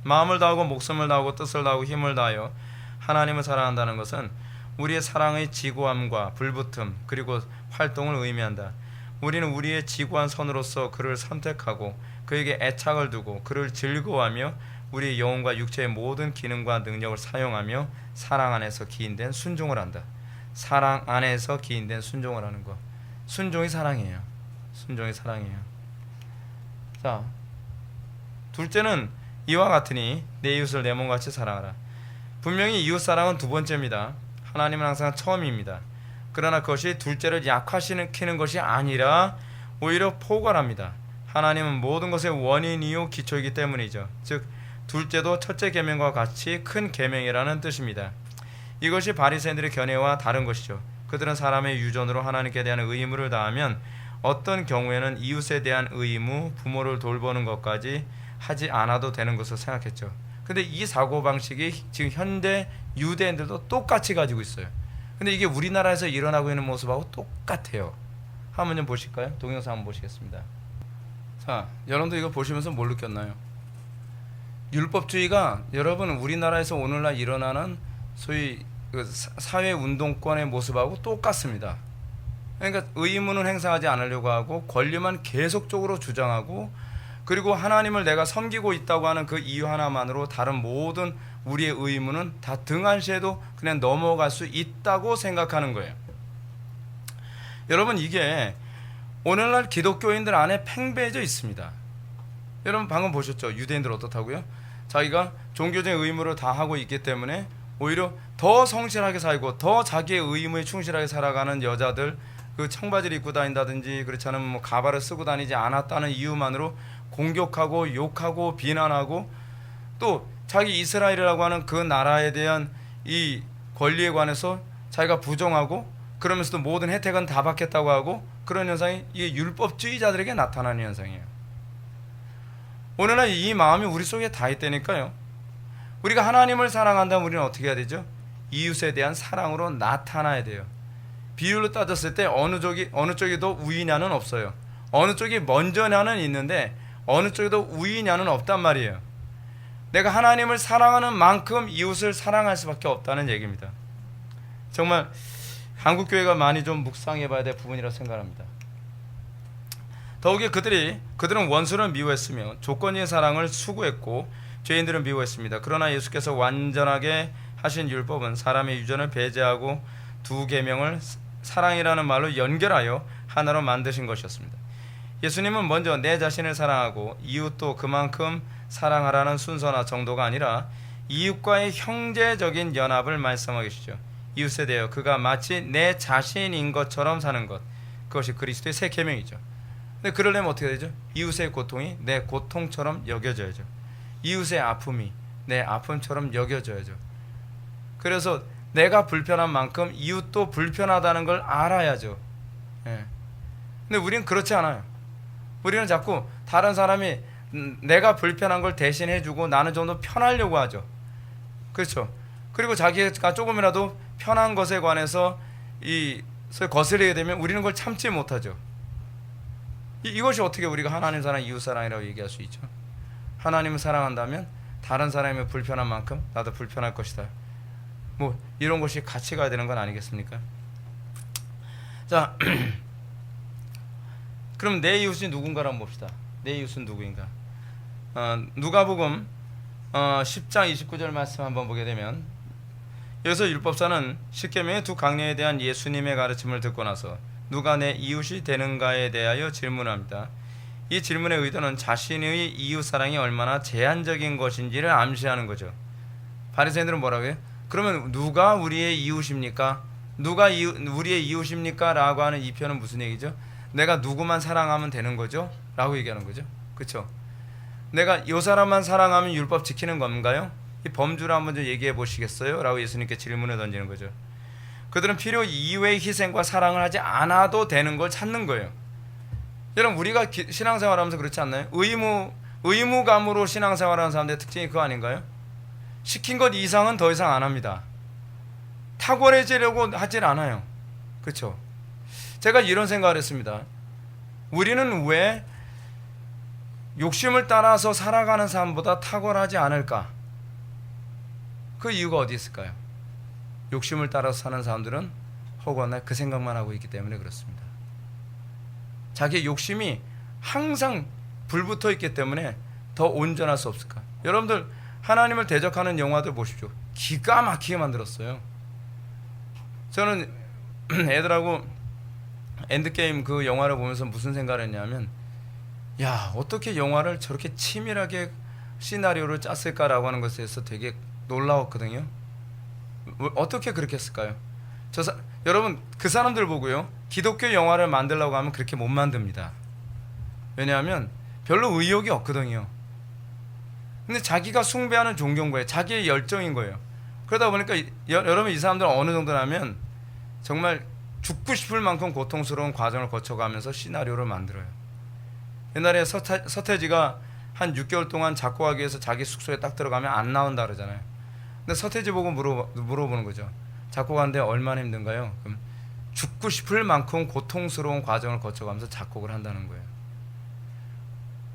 마음을 다하고 목숨을 다하고 뜻을 다하고 힘을 다하여 하나님을 사랑한다는 것은 우리의 사랑의 지구함과 불붙음 그리고 활동을 의미한다. 우리는 우리의 지구한 선으로서 그를 선택하고 그에게 애착을 두고 그를 즐거워하며 우리의 영혼과 육체의 모든 기능과 능력을 사용하며 사랑 안에서 기인된 순종을 한다. 사랑 안에서 기인된 순종을 하는 것. 순종이 사랑이에요. 순종이 사랑이에요. 자, 둘째는 이와 같으니 내 이웃을 내 몸같이 사랑하라. 분명히 이웃 사랑은 두 번째입니다. 하나님은 항상 처음입니다. 그러나 그것이 둘째를 약화시키는 것이 아니라 오히려 포괄합니다. 하나님은 모든 것의 원인이요 기초이기 때문이죠. 즉 둘째도 첫째 계명과 같이 큰 계명이라는 뜻입니다. 이것이 바리새인들의 견해와 다른 것이죠. 그들은 사람의 유전으로 하나님께 대한 의무를 다하면 어떤 경우에는 이웃에 대한 의무, 부모를 돌보는 것까지 하지 않아도 되는 것으로 생각했죠. 근데 이 사고방식이 지금 현대 유대인들도 똑같이 가지고 있어요. 근데 이게 우리나라에서 일어나고 있는 모습하고 똑같아요. 한번 좀 보실까요? 동영상 한번 보시겠습니다. 자, 여러분들 이거 보시면서 뭘 느꼈나요? 율법주의가 여러분 우리나라에서 오늘날 일어나는 소위 그 사회운동권의 모습하고 똑같습니다. 그러니까 의무는 행사하지 않으려고 하고 권리만 계속적으로 주장하고, 그리고 하나님을 내가 섬기고 있다고 하는 그 이유 하나만으로 다른 모든 우리의 의무는 다 등한시해도 그냥 넘어갈 수 있다고 생각하는 거예요. 여러분 이게 오늘날 기독교인들 안에 팽배해져 있습니다. 여러분 방금 보셨죠? 유대인들 어떻다고요? 자기가 종교적인 의무를 다 하고 있기 때문에 오히려 더 성실하게 살고 더 자기의 의무에 충실하게 살아가는 여자들, 그 청바지를 입고 다닌다든지 그렇지 않으면 뭐 가발을 쓰고 다니지 않았다는 이유만으로 공격하고 욕하고 비난하고, 또 자기 이스라엘이라고 하는 그 나라에 대한 이 권리에 관해서 자기가 부정하고, 그러면서도 모든 혜택은 다 받겠다고 하고, 그런 현상이 이게 율법주의자들에게 나타나는 현상이에요. 오늘날 이 마음이 우리 속에 다 있다니까요. 우리가 하나님을 사랑한다면 우리는 어떻게 해야 되죠? 이웃에 대한 사랑으로 나타나야 돼요. 비율로 따졌을 때 어느 쪽이 더 우위냐는 없어요. 어느 쪽이 먼저냐는 있는데 어느 쪽이 더 우위냐는 없단 말이에요. 내가 하나님을 사랑하는 만큼 이웃을 사랑할 수밖에 없다는 얘기입니다. 정말 한국교회가 많이 좀 묵상해 봐야 될 부분이라고 생각합니다. 더욱이 그들은 원수를 미워했으며 조건적인 사랑을 수구했고 죄인들은 미워했습니다. 그러나 예수께서 완전하게 하신 율법은 사람의 유전을 배제하고 두 계명을 사랑이라는 말로 연결하여 하나로 만드신 것이었습니다. 예수님은 먼저 내 자신을 사랑하고 이웃도 그만큼 사랑하라는 순서나 정도가 아니라 이웃과의 형제적인 연합을 말씀하고 계시죠. 이웃에 대하여 그가 마치 내 자신인 것처럼 사는 것, 그것이 그리스도의 새 계명이죠. 근데 그러려면 어떻게 되죠? 이웃의 고통이 내 고통처럼 여겨져야죠. 이웃의 아픔이 내 아픔처럼 여겨져야죠. 그래서 내가 불편한 만큼 이웃도 불편하다는 걸 알아야죠. 예. 근데 우리는 그렇지 않아요. 우리는 자꾸 다른 사람이 내가 불편한 걸 대신해주고 나는 좀 더 편하려고 하죠. 그렇죠. 그리고 자기가 조금이라도 편한 것에 관해서 거스르게 되면 우리는 그걸 참지 못하죠. 이것이 어떻게 우리가 하나님 사랑, 이웃 사랑이라고 얘기할 수 있죠? 하나님을 사랑한다면 다른 사람이 불편한 만큼 나도 불편할 것이다. 뭐 이런 것이 같이 가야 되는 건 아니겠습니까? 자, 그럼 내 이웃이 누군가를 한번 봅시다. 내 이웃은 누구인가? 누가복음 10장 29절 말씀 한번 보게 되면, 여기서 율법사는 십계명의 두 강령에 대한 예수님의 가르침을 듣고 나서 누가 내 이웃이 되는가에 대하여 질문합니다. 이 질문의 의도는 자신의 이웃 사랑이 얼마나 제한적인 것인지를 암시하는 거죠. 바리새인들은 뭐라고 해요? 그러면 누가 우리의 이웃입니까? 누가 우리의 이웃입니까? 라고 하는 이 표현은 무슨 얘기죠? 내가 누구만 사랑하면 되는 거죠? 라고 얘기하는 거죠. 그렇죠? 내가 이 사람만 사랑하면 율법 지키는 건가요? 이 범주를 한번 좀 얘기해 보시겠어요? 라고 예수님께 질문을 던지는 거죠. 그들은 필요 이외의 희생과 사랑을 하지 않아도 되는 걸 찾는 거예요. 여러분, 우리가 신앙생활하면서 그렇지 않나요? 의무감으로 신앙생활하는 사람들의 특징이 그거 아닌가요? 시킨 것 이상은 더 이상 안 합니다. 탁월해지려고 하질 않아요. 그렇죠? 제가 이런 생각을 했습니다. 우리는 왜 욕심을 따라서 살아가는 사람보다 탁월하지 않을까? 그 이유가 어디 있을까요? 욕심을 따라서 사는 사람들은 허구나 그 생각만 하고 있기 때문에 그렇습니다. 자기의 욕심이 항상 불붙어 있기 때문에 더 온전할 수 없을까? 여러분들 하나님을 대적하는 영화들 보십시오. 기가 막히게 만들었어요. 저는 애들하고 엔드게임 그 영화를 보면서 무슨 생각을 했냐면, 야, 어떻게 영화를 저렇게 치밀하게 시나리오를 짰을까라고 하는 것에 대해서 되게 놀라웠거든요. 어떻게 그렇게 했을까요? 여러분, 그 사람들 보고요, 기독교 영화를 만들려고 하면 그렇게 못 만듭니다. 왜냐하면 별로 의욕이 없거든요. 근데 자기가 숭배하는 종교인 거예요. 자기의 열정인 거예요. 그러다 보니까 여러분, 이 사람들은 어느 정도냐면 정말 죽고 싶을 만큼 고통스러운 과정을 거쳐가면서 시나리오를 만들어요. 옛날에 서태지가 한 6개월 동안 작곡하기 위해서 자기 숙소에 딱 들어가면 안 나온다 그러잖아요. 근데 서태지 보고 물어보는 거죠. 작곡하는데 얼마나 힘든가요? 그럼 죽고 싶을 만큼 고통스러운 과정을 거쳐가면서 작곡을 한다는 거예요.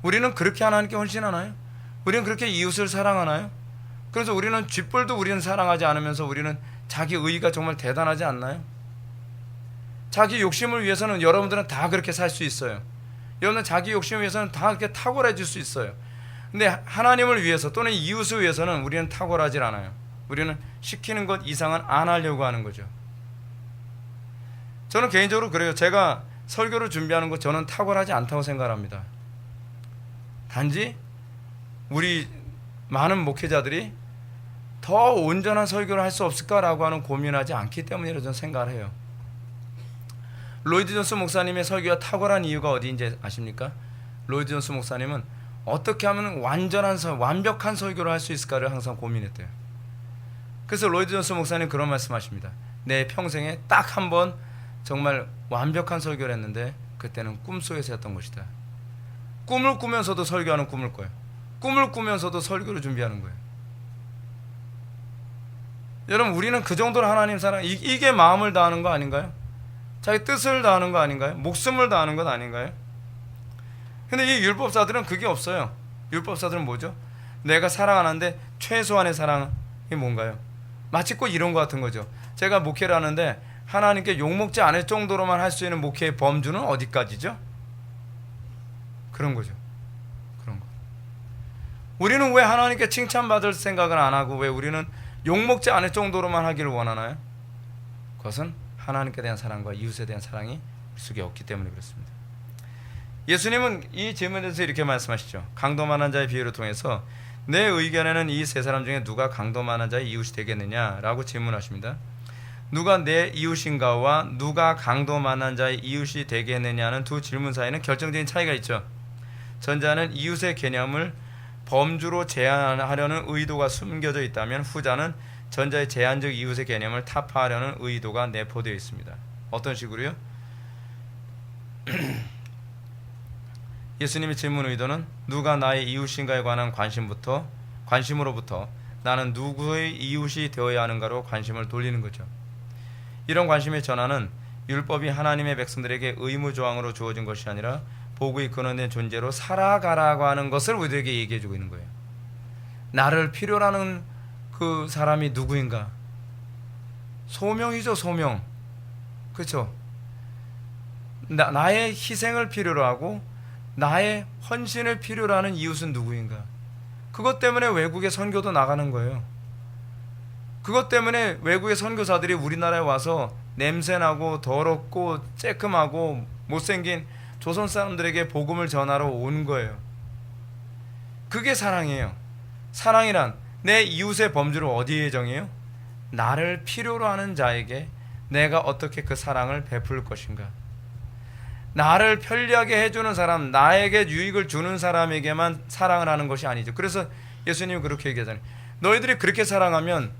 우리는 그렇게 하나님께 헌신하나요? 우리는 그렇게 이웃을 사랑하나요? 그래서 우리는 쥐뿔도 우리는 사랑하지 않으면서 우리는 자기 의의가 정말 대단하지 않나요? 자기 욕심을 위해서는 여러분들은 다 그렇게 살 수 있어요. 여러분은 자기 욕심을 위해서는 다 그렇게 탁월해질 수 있어요. 근데 하나님을 위해서 또는 이웃을 위해서는 우리는 탁월하지 않아요. 우리는 시키는 것 이상은 안 하려고 하는 거죠. 저는 개인적으로 그래요. 제가 설교를 준비하는 것 저는 탁월하지 않다고 생각합니다. 단지 우리 많은 목회자들이 더 온전한 설교를 할 수 없을까라고 하는 고민하지 않기 때문이라고 저는 생각을 해요. 로이드 존스 목사님의 설교가 탁월한 이유가 어디인지 아십니까? 로이드 존스 목사님은 어떻게 하면 완벽한 설교를 할 수 있을까를 항상 고민했대요. 그래서 로이드 존스 목사님 그런 말씀하십니다. 내 평생에 딱 한 번 정말 완벽한 설교를 했는데 그때는 꿈속에서 했던 것이다. 꿈을 꾸면서도 설교하는 꿈을 꿔요. 꿈을 꾸면서도 설교를 준비하는 거예요. 여러분, 우리는 그 정도로 하나님 사랑, 이게 마음을 다하는 거 아닌가요? 자기 뜻을 다하는 거 아닌가요? 목숨을 다하는 것 아닌가요? 근데 이 율법사들은 그게 없어요. 율법사들은 뭐죠? 내가 사랑하는데 최소한의 사랑이 뭔가요? 마치 꼭 이런 것 같은 거죠. 제가 목회를 하는데 하나님께 욕먹지 않을 정도로만 할 수 있는 목회의 범주는 어디까지죠? 그런 거죠. 그런 거. 우리는 왜 하나님께 칭찬받을 생각을 안 하고 왜 우리는 욕먹지 않을 정도로만 하기를 원하나요? 그것은 하나님께 대한 사랑과 이웃에 대한 사랑이 우리 속에 없기 때문에 그렇습니다. 예수님은 이 질문에 대해서 이렇게 말씀하시죠. 강도만한 자의 비유를 통해서 내 의견에는 이 세 사람 중에 누가 강도만한 자의 이웃이 되겠느냐라고 질문하십니다. 누가 내 이웃인가와 누가 강도만한 자의 이웃이 되겠느냐는 두 질문 사이에는 결정적인 차이가 있죠. 전자는 이웃의 개념을 범주로 제한하려는 의도가 숨겨져 있다면 후자는 전자의 제한적 이웃의 개념을 타파하려는 의도가 내포되어 있습니다. 어떤 식으로요? 예수님의 질문 의도는 누가 나의 이웃인가에 관한 관심으로부터 나는 누구의 이웃이 되어야 하는가로 관심을 돌리는 거죠. 이런 관심의 전환은 율법이 하나님의 백성들에게 의무조항으로 주어진 것이 아니라 복의 근원된 존재로 살아가라고 하는 것을 우리에게 얘기해주고 있는 거예요. 나를 필요로 하는 그 사람이 누구인가? 소명이죠, 소명. 그렇죠? 나의 희생을 필요로 하고 나의 헌신을 필요로 하는 이웃은 누구인가? 그것 때문에 외국에 선교도 나가는 거예요. 그것 때문에 외국의 선교사들이 우리나라에 와서 냄새나고 더럽고 쬐끔하고 못생긴 조선 사람들에게 복음을 전하러 온 거예요. 그게 사랑이에요. 사랑이란 내 이웃의 범주를 어디에 정해요? 나를 필요로 하는 자에게 내가 어떻게 그 사랑을 베풀 것인가. 나를 편리하게 해주는 사람, 나에게 유익을 주는 사람에게만 사랑을 하는 것이 아니죠. 그래서 예수님은 그렇게 얘기하잖아요. 너희들이 그렇게 사랑하면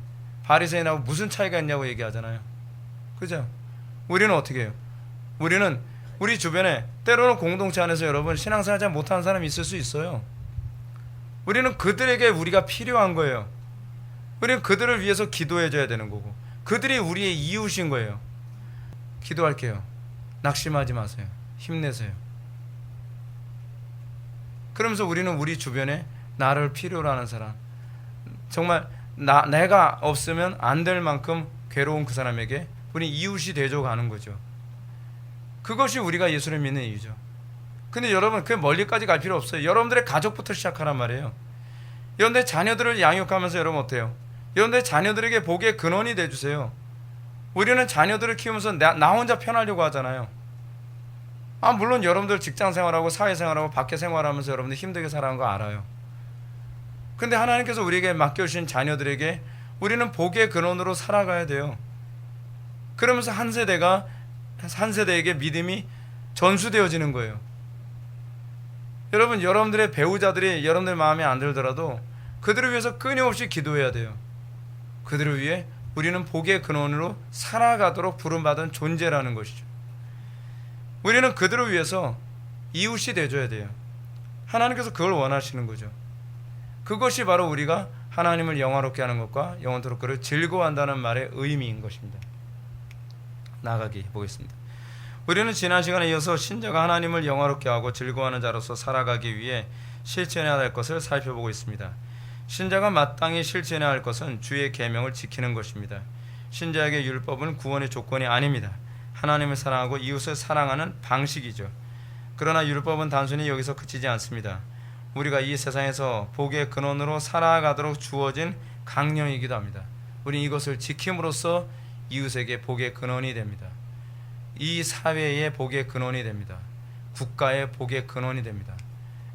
바리새인하고 무슨 차이가 있냐고 얘기하잖아요. 그죠? 우리는 어떻게 해요? 우리는 우리 주변에 때로는 공동체 안에서 여러분 신앙생활 잘 못하는 사람이 있을 수 있어요. 우리는 그들에게 우리가 필요한 거예요. 우리는 그들을 위해서 기도해 줘야 되는 거고, 그들이 우리의 이웃인 거예요. 기도할게요. 낙심하지 마세요. 힘내세요. 그러면서 우리는 우리 주변에 나를 필요로 하는 사람, 정말 내가 없으면 안 될 만큼 괴로운 그 사람에게 우리 이웃이 되줘 가는 거죠. 그것이 우리가 예수를 믿는 이유죠. 근데 여러분, 그 멀리까지 갈 필요 없어요. 여러분들의 가족부터 시작하란 말이에요. 여러분들의 자녀들을 양육하면서 여러분 어때요? 여러분들의 자녀들에게 복의 근원이 돼주세요. 우리는 자녀들을 키우면서 나 혼자 편하려고 하잖아요. 물론 여러분들 직장생활하고 사회생활하고 밖에 생활하면서 여러분들 힘들게 살아가는 거 알아요. 근데 하나님께서 우리에게 맡겨주신 자녀들에게 우리는 복의 근원으로 살아가야 돼요. 그러면서 한 세대에게 믿음이 전수되어지는 거예요. 여러분, 여러분들의 배우자들이 여러분들 마음에 안 들더라도 그들을 위해서 끊임없이 기도해야 돼요. 그들을 위해 우리는 복의 근원으로 살아가도록 부름받은 존재라는 것이죠. 우리는 그들을 위해서 이웃이 되어줘야 돼요. 하나님께서 그걸 원하시는 거죠. 그것이 바로 우리가 하나님을 영화롭게 하는 것과 영원토록 그를 즐거워한다는 말의 의미인 것입니다. 나아가기 보겠습니다. 우리는 지난 시간에 이어서 신자가 하나님을 영화롭게 하고 즐거워하는 자로서 살아가기 위해 실천해야 할 것을 살펴보고 있습니다. 신자가 마땅히 실천해야 할 것은 주의 계명을 지키는 것입니다. 신자에게 율법은 구원의 조건이 아닙니다. 하나님을 사랑하고 이웃을 사랑하는 방식이죠. 그러나 율법은 단순히 여기서 그치지 않습니다. 우리가 이 세상에서 복의 근원으로 살아가도록 주어진 강령이기도 합니다. 우리는 이것을 지킴으로써 이웃에게 복의 근원이 됩니다. 이 사회의 복의 근원이 됩니다. 국가의 복의 근원이 됩니다.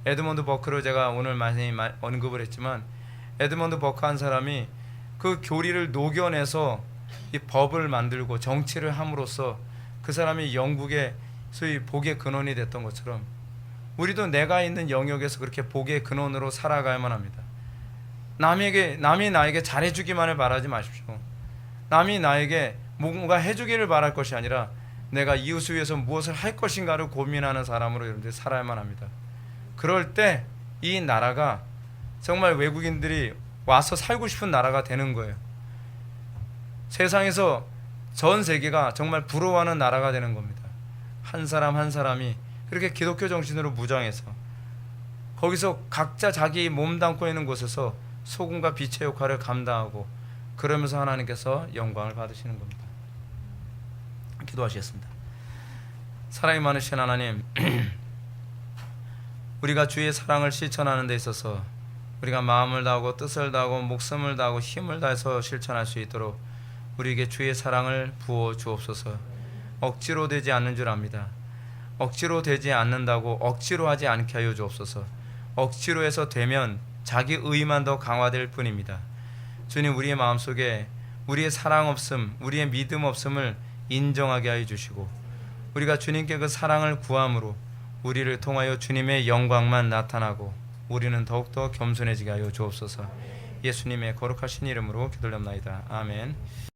에드먼드 버크를 제가 오늘 많이 언급을 했지만, 에드먼드 버크 한 사람이 그 교리를 녹여내서 이 법을 만들고 정치를 함으로써 그 사람이 영국의 소위 복의 근원이 됐던 것처럼 우리도 내가 있는 영역에서 그렇게 복의 근원으로 살아가야만 합니다. 남이 나에게 잘해주기만을 바라지 마십시오. 남이 나에게 뭔가 해주기를 바랄 것이 아니라 내가 이웃을 위해서 무엇을 할 것인가를 고민하는 사람으로 여러분들이 살아야만 합니다. 그럴 때 이 나라가 정말 외국인들이 와서 살고 싶은 나라가 되는 거예요. 세상에서 전 세계가 정말 부러워하는 나라가 되는 겁니다. 한 사람 한 사람이 그렇게 기독교 정신으로 무장해서 거기서 각자 자기 몸담고 있는 곳에서 소금과 빛의 역할을 감당하고, 그러면서 하나님께서 영광을 받으시는 겁니다. 기도하시겠습니다. 사랑이 많으신 하나님, 우리가 주의 사랑을 실천하는 데 있어서 우리가 마음을 다하고 뜻을 다하고 목숨을 다하고 힘을 다해서 실천할 수 있도록 우리에게 주의 사랑을 부어 주옵소서. 억지로 되지 않는 줄 압니다. 억지로 되지 않는다고 억지로 하지 않게 하여 주옵소서. 억지로 해서 되면 자기 의만 더 강화될 뿐입니다. 주님, 우리의 마음속에 우리의 사랑 없음, 우리의 믿음 없음을 인정하게 하여 주시고, 우리가 주님께 그 사랑을 구함으로 우리를 통하여 주님의 영광만 나타나고 우리는 더욱더 겸손해지게 하여 주옵소서. 예수님의 거룩하신 이름으로 기도합나이다. 아멘.